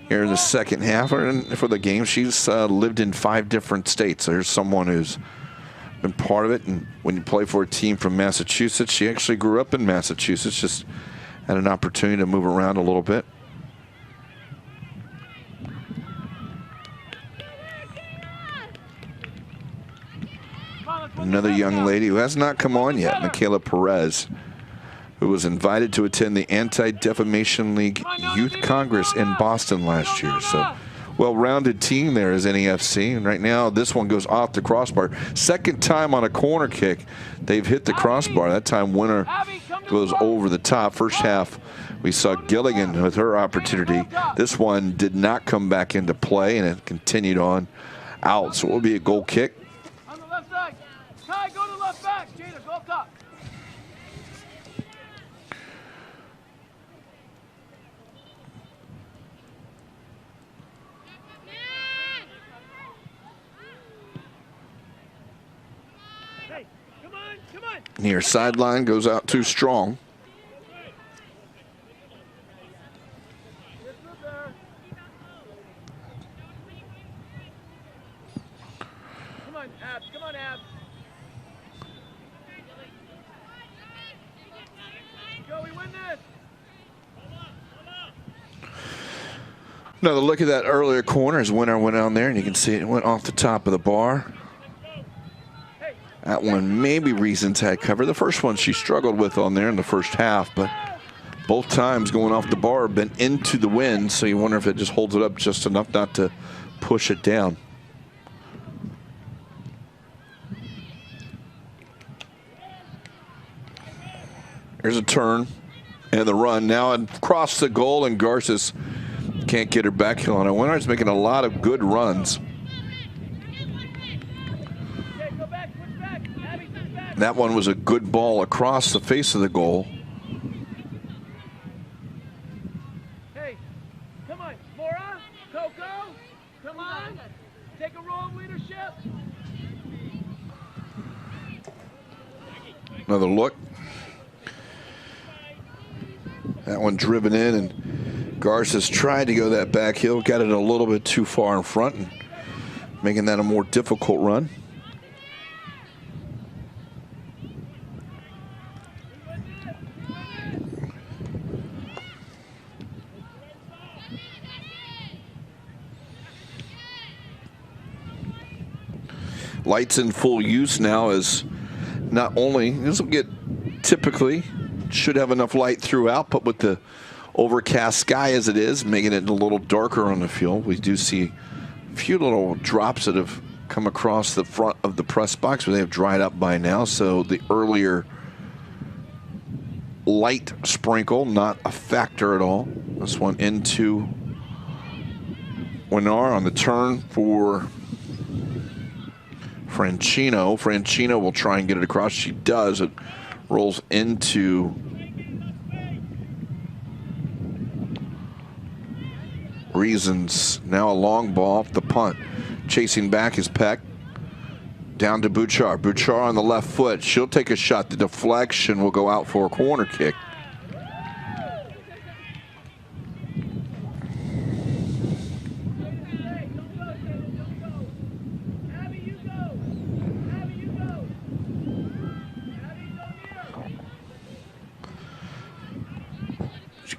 B: here in the second half for the game. She's lived in 5 different states. There's someone who's been part of it. And when you play for a team from Massachusetts, she actually grew up in Massachusetts, just had an opportunity to move around a little bit. Another young lady who has not come on yet, Michaela Perez, who was invited to attend the Anti-Defamation League Youth Congress in Boston last year. So well-rounded team there is NEFC. And right now this one goes off the crossbar. Second time on a corner kick they've hit the crossbar. That time Winnar goes over the top. First half we saw Gilligan with her opportunity. This one did not come back into play and it continued on out. So it will be a goal kick.
C: On the left side. Ty, go to left back. Jada, go up top.
B: Near sideline goes out too strong.
C: Come on, Abs. Come on, Abs. Go, we win this.
B: Another look at that earlier corner as Winnar went on there, and you can see it went off the top of the bar. That one maybe Reasons had cover. The first one she struggled with on there in the first half, but both times going off the bar have been into the wind, so you wonder if it just holds it up just enough not to push it down. Here's a turn and the run. Now across the goal, and Garces can't get her back heel on it. Winnar's making a lot of good runs. That one was a good ball across the face of the goal.
C: Hey, come on, Laura, Coco, come on. Take a role of leadership.
B: Another look. That one driven in, and Garces tried to go that back hill, got it a little bit too far in front, and making that a more difficult run. Lights in full use now, as not only this will get typically should have enough light throughout, but with the overcast sky as it is, making it a little darker on the field, we do see a few little drops that have come across the front of the press box, but they have dried up by now. So the earlier light sprinkle not a factor at all. This one into Winar on the turn for Franchino. Franchino will try and get it across. She does. It rolls into Reasons. Now a long ball off the punt. Chasing back is Peck. Down to Bouchard. Bouchard on the left foot. She'll take a shot. The deflection will go out for a corner kick.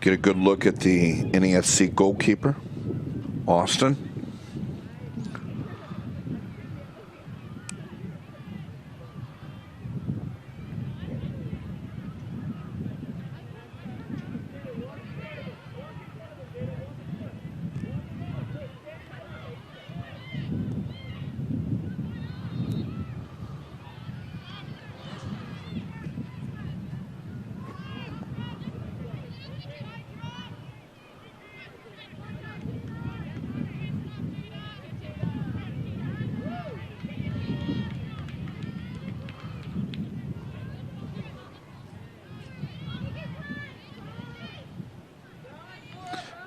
B: Get a good look at the NEFC goalkeeper, Austin.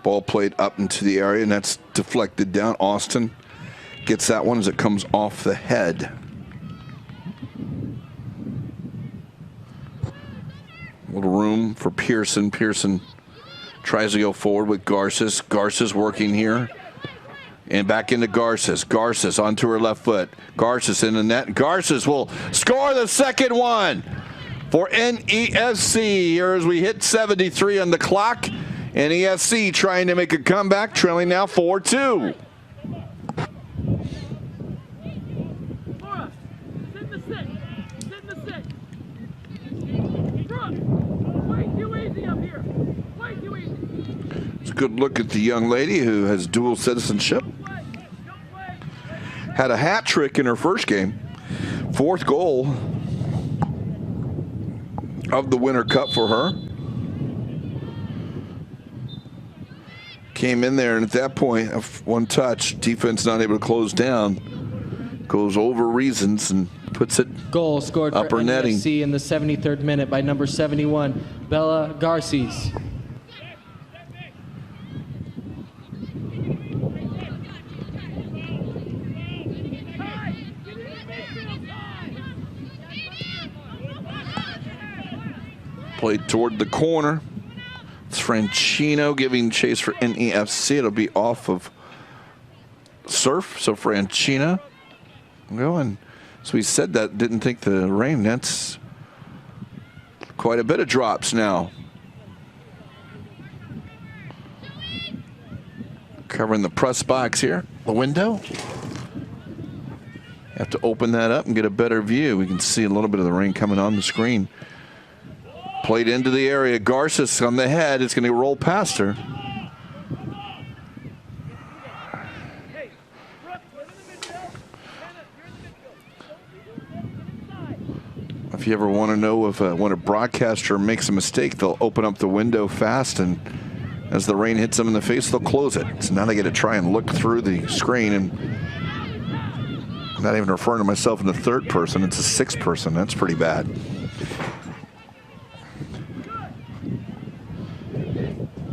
B: Ball played up into the area, and that's deflected down. Austin gets that one as it comes off the head. Little room for Pearson. Pearson tries to go forward with Garces. Garces working here. And back into Garces. Garces onto her left foot. Garces in the net. Garces will score the second one for NEFC here as we hit 73 on the clock. NEFC trying to make a comeback, trailing now 4-2.
C: Laura, sit in the six. Sit in the six. Brooke, way too easy up here. Way too easy.
B: It's a good look at the young lady who has dual citizenship. Had a hat trick in her first game. Fourth goal of the Winter Cup for her. Came in there, and at that point, one touch, defense not able to close down, goes over Reasons and puts it
A: Goal scored
B: upper
A: for
B: netting.
A: NEFC in the 73rd minute by number 71, Bella Garces.
B: Played toward the corner. It's Franchino giving chase for NEFC. It'll be off of Surf, so Franchino going. So we said that, didn't think the rain. That's quite a bit of drops now. Covering the press box here, the window. Have to open that up and get a better view. We can see a little bit of the rain coming on the screen. Played into the area. Garces on the head. It's going to roll past her. If you ever want to know if when a broadcaster makes a mistake, they'll open up the window fast, and as the rain hits them in the face, they'll close it. So now they got to try and look through the screen and not even referring to myself in the third person. It's a sixth person. That's pretty bad.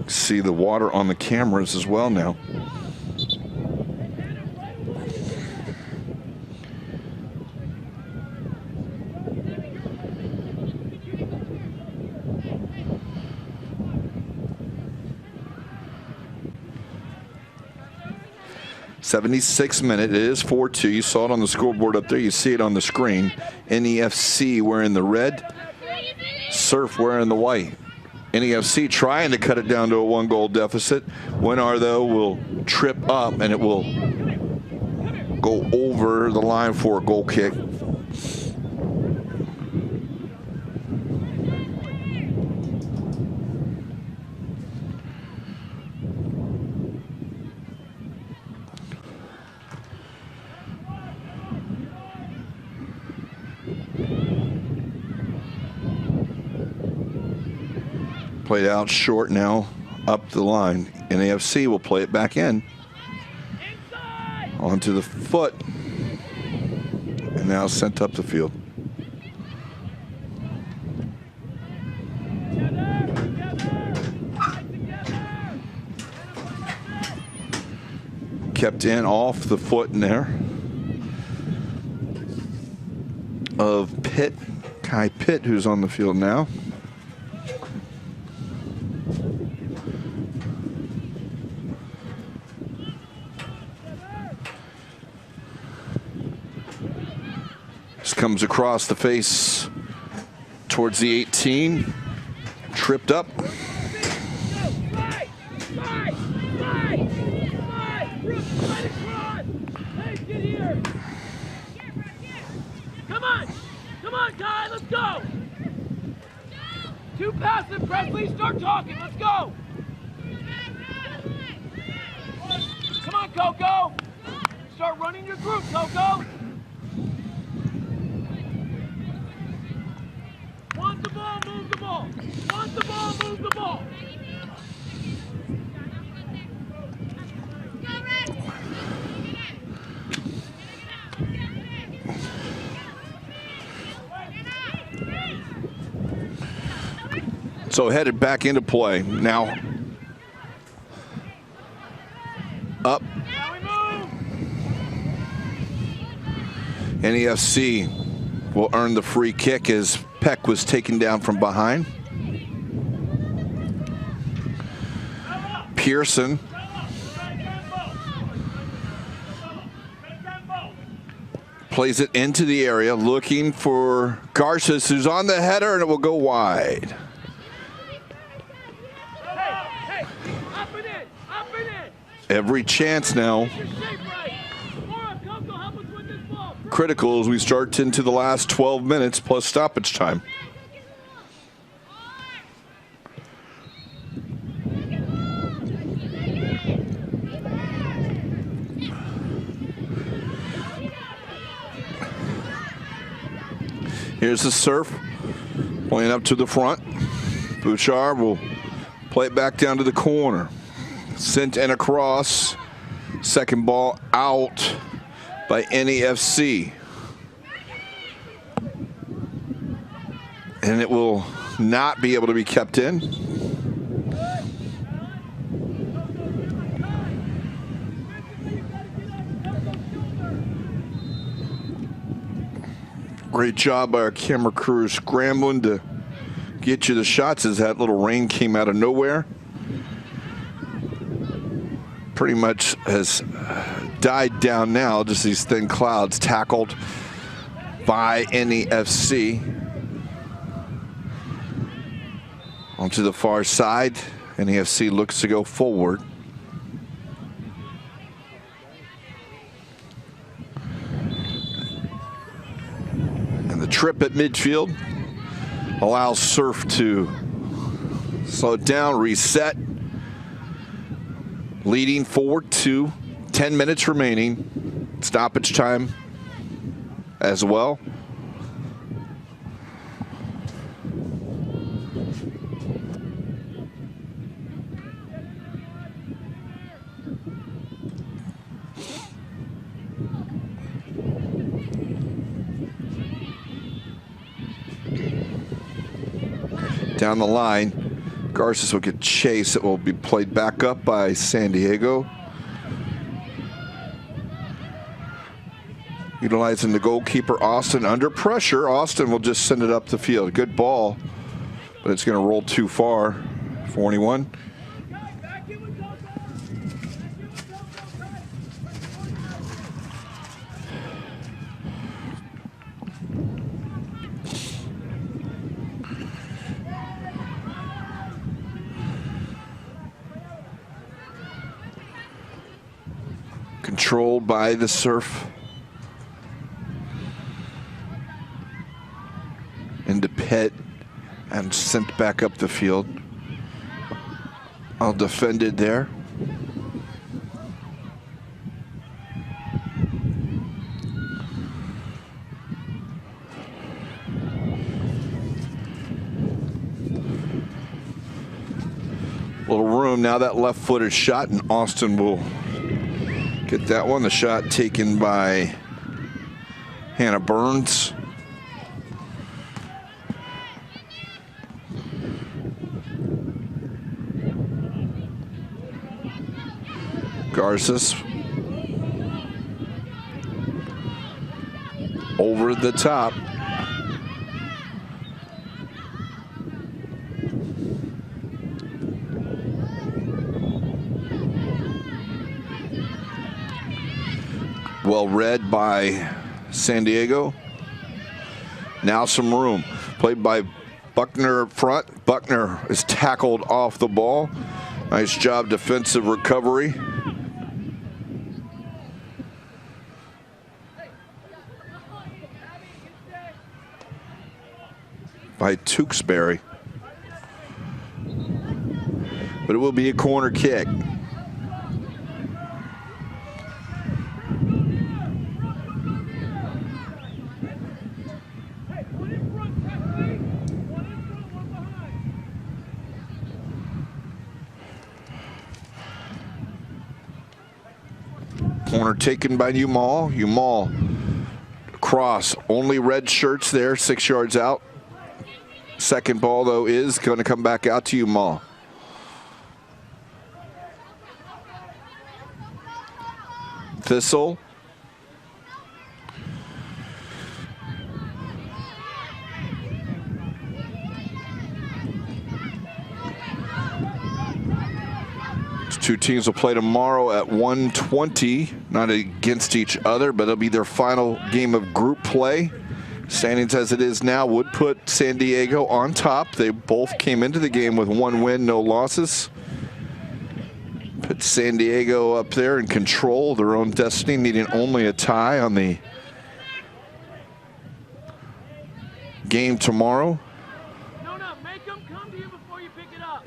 B: See the water on the cameras as well now. '76 minute. It is 4-2. You saw it on the scoreboard up there. You see it on the screen. NEFC wearing the red. Surf wearing the white. NEFC trying to cut it down to a 1-goal deficit. Winnar, though, will trip up and it will go over the line for a goal kick. Played out short now, up the line. NEFC will play it back in. Onto the foot. And now sent up the field. Kept in off the foot in there of Pitt, Kai Pitt, who's on the field now. Comes across the face towards the 18. Tripped up.
C: Come on, Kai, let's go. Too passive, Presley. Start talking. Let's go. Come on, Coco. Start running your group, Coco. Want the ball, move the ball. Want the ball, move the ball.
B: So headed back into play. Now up. NEFC will earn the free kick as Peck was taken down from behind. Pearson plays it into the area, looking for Garces, who's on the header, and it will go wide.
C: Hey, up and in, up and in.
B: Every chance now. Critical as we start into the last 12 minutes plus stoppage time. Here's the Surf playing up to the front. Bouchard will play it back down to the corner. Sent and across. Second ball out by NEFC. And it will not be able to be kept in. Great job by our camera crew scrambling to get you the shots as that little rain came out of nowhere. Pretty much has died down now, just these thin clouds. Tackled by NEFC. Onto the far side, NEFC looks to go forward. And the trip at midfield allows Surf to slow it down, reset. Leading 4-2, 10 minutes remaining. Stoppage time as well. down the line. Garces will get chased. It will be played back up by San Diego. Utilizing the goalkeeper, Austin, under pressure. Austin will just send it up the field. Good ball, but it's going to roll too far. 41. Controlled by the Surf. Into pit and sent back up the field. All defended there. Little room now. That left-footed shot, and Austin will get that one. The shot taken by Hannah Burns. Garces over the top. Well read by San Diego. Now some room. Played by Buckner up front. Buckner is tackled off the ball. Nice job, defensive recovery. By Tewksbury. But it will be a corner kick. Corner taken by Umal. Umal cross. Only red shirts there, 6 yards out. Second ball, though, is going to come back out to Umal. Thistle. Two teams will play tomorrow at 1:20, not against each other, but it'll be their final game of group play. Standings as it is now would put San Diego on top. They both came into the game with 1 win, no losses. Put San Diego up there in control of their own destiny, needing only a tie on the game tomorrow.
C: No, make them come to you before you pick it up.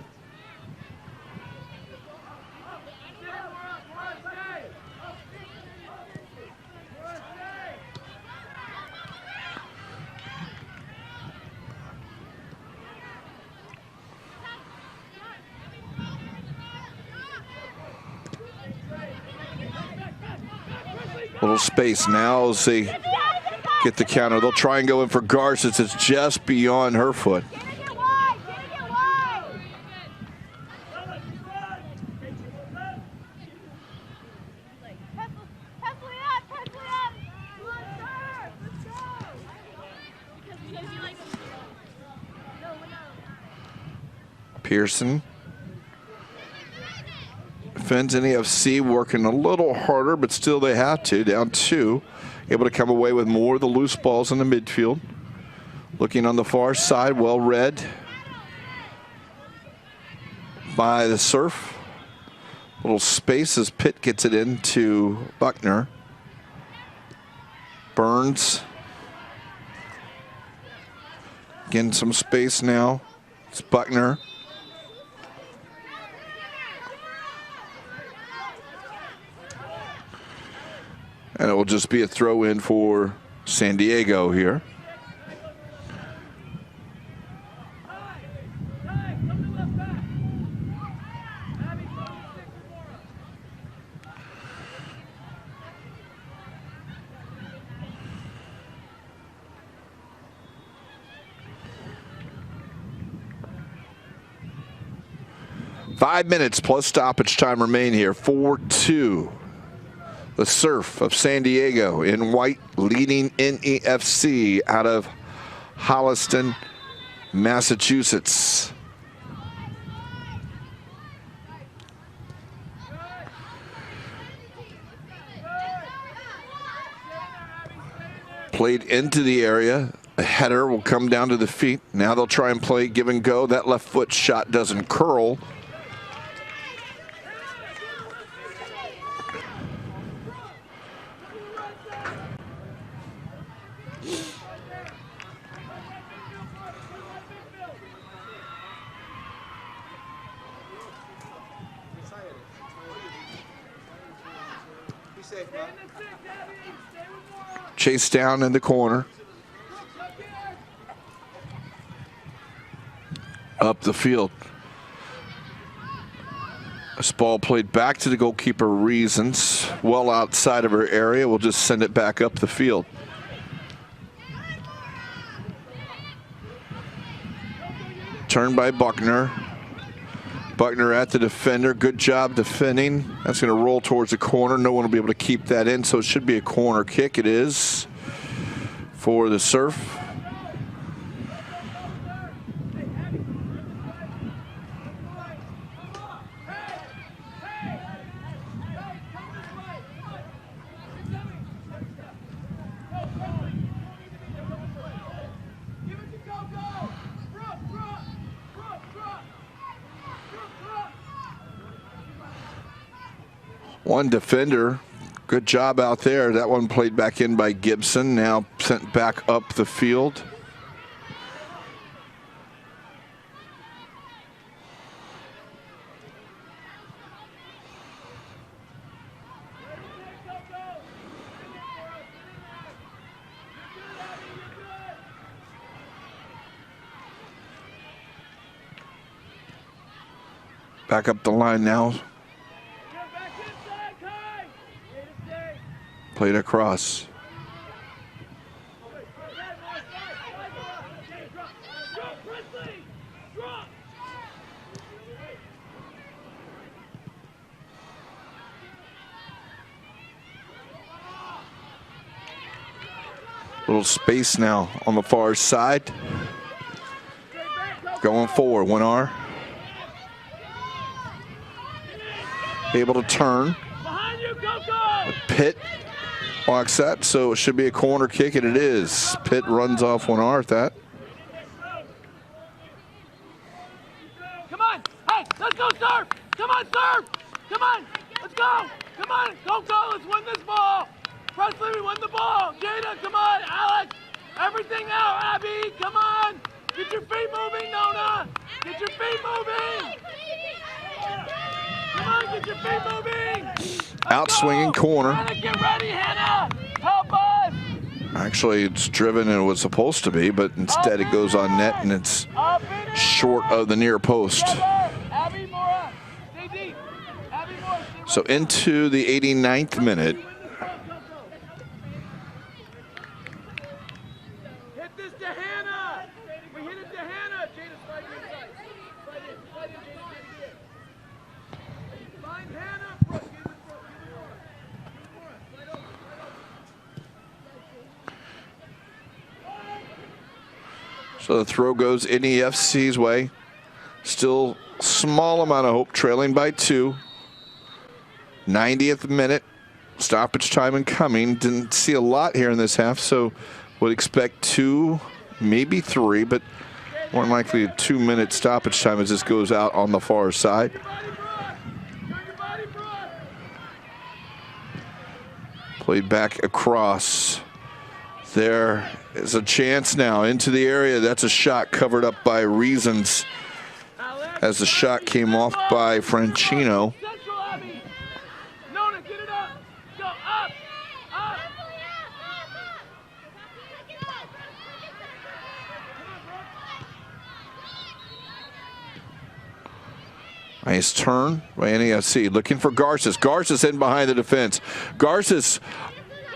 B: Little space now as they get the counter. They'll try and go in for Garces. It's just beyond her foot. Pearson. Defends NEFC working a little harder, but still they have to. Down 2. Able to come away with more of the loose balls in the midfield. Looking on the far side, well read by the Surf. Little space as Pitt gets it into Buckner. Burns. Again, some space now. It's Buckner. And it will just be a throw in for San Diego here. 5 minutes plus stoppage time remain here. 4-2. The Surf of San Diego in white leading NEFC out of Holliston, Massachusetts. Played into the area. A header will come down to the feet. Now they'll try and play give and go. That left foot shot doesn't curl. Chase down in the corner. Up the field. This ball played back to the goalkeeper, Reasons. Well outside of her area. We'll just send it back up the field. Turn by Buckner. Buckner at the defender. Good job defending. That's going to roll towards the corner. No one will be able to keep that in, so it should be a corner kick. It is for the Surf. One defender, good job out there. That one played back in by Gibson, now sent back up the field. Back up the line now. Played across. Little space now on the far side. Going forward, Winnar. Able to turn. Pitt walks that, so it should be a corner kick, and it is. Pitt runs off Winnar at that.
C: Come on, hey, let's go, Surf! Come on, Surf! Come on, let's go! Come on, go, let's win this ball! Presley, we won the ball! Jada, come on, Alex! Everything out, Abby, come on! Get your feet moving, Nona! Get your feet moving! Come on, get your feet moving!
B: Out swinging corner.
C: Get ready, Hannah! Help us!
B: Actually, it's driven and it was supposed to be, but instead it goes on net and it's short of the near post. So into the 89th minute.
C: Hit this to Hannah! We hit it to Hannah! Jada, slide inside. Slide in, Jada. Find Hannah! Brooke, give it Brooke. Slide over.
B: So the throw goes NEFC's way. Still small amount of hope, trailing by 2. 90th minute, stoppage time incoming. Didn't see a lot here in this half, so would expect 2, maybe 3, but more than likely a 2-minute stoppage time as this goes out on the far side. Played back across. There is a chance now into the area. That's a shot covered up by Reasons as the shot came off by Franchino. Nice turn by NEFC, looking for Garces. Garces in behind the defense. Garces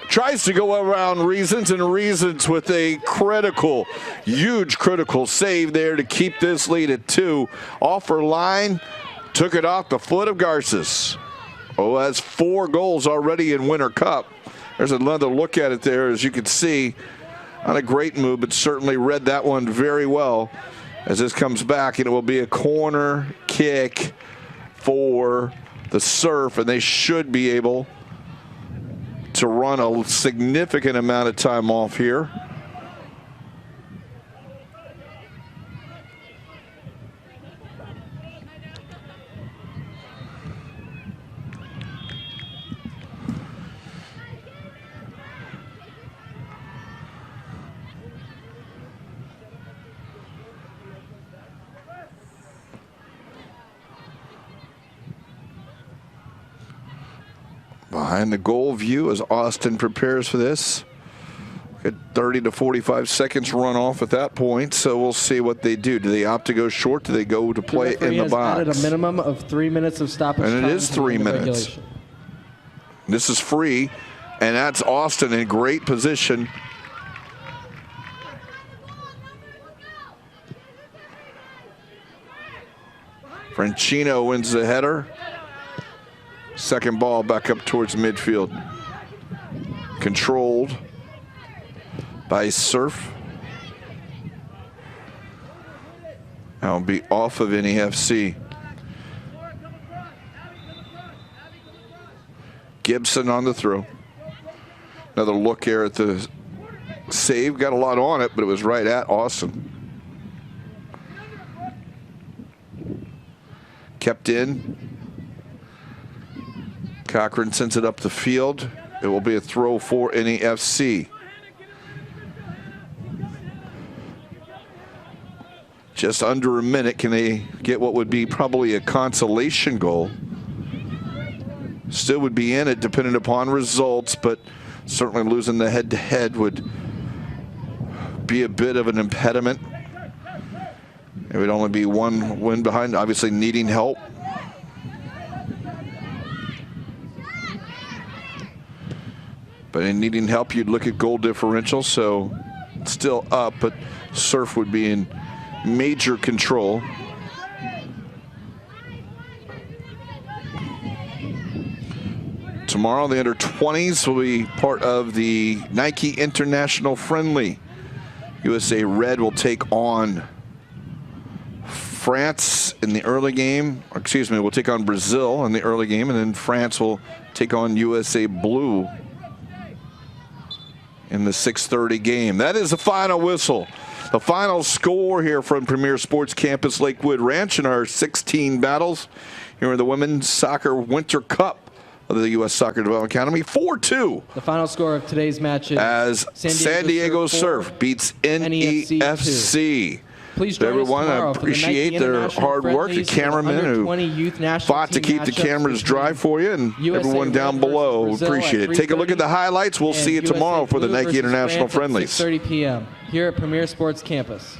B: tries to go around Reasons, and Reasons with a critical, huge critical save there to keep this lead at 2. Off her line, Took it off the foot of Garces. Oh, has 4 goals already in Winter Cup. There's another look at it there, as you can see. Not a great move, but certainly read that one very well as this comes back, and it will be a corner kick for the Surf, and they should be able to run a significant amount of time off here. Behind the goal view as Austin prepares for this. Got 30 to 45 seconds run off at that point, so we'll see what they do. Do they opt to go short? Do they go to play in the box?
A: Added a minimum of 3 minutes of stoppage time.
B: And it is 3 minutes.
A: Regulation.
B: This is free, and that's Austin in great position. Franchino wins the header. Second ball back up towards midfield. Controlled by Surf. That'll be off of NEFC. Gibson on the throw. Another look here at the save. Got a lot on it, but it was right at Austin. Kept in. Cochran sends it up the field. It will be a throw for NEFC. Just under a minute. Can they get what would be probably a consolation goal? Still would be in it depending upon results, but certainly losing the head-to-head would be a bit of an impediment. It would only be 1 win behind, obviously needing help. But in needing help, you'd look at goal differential, so still up, but Surf would be in major control. Tomorrow, the under-20s will be part of the Nike International Friendly. USA Red will take on France in the early game. Or excuse me, we'll take on Brazil in the early game, and then France will take on USA Blue in the 6:30 game. That is the final whistle. The final score here from Premier Sports Campus Lakewood Ranch in our 16 battles here in the Women's Soccer Winter Cup of the U.S. Soccer Development Academy. 4-2.
A: The final score of today's match is
B: as San Diego Surf beats NEFC.
A: Please join
B: everyone,
A: us
B: I appreciate their hard work, the cameramen who fought to keep the cameras dry for you, and everyone down below. Appreciate it. Take a look at the highlights. We'll see you tomorrow for the Nike International Friendlies.
A: 6:30 p.m. here at Premier Sports Campus.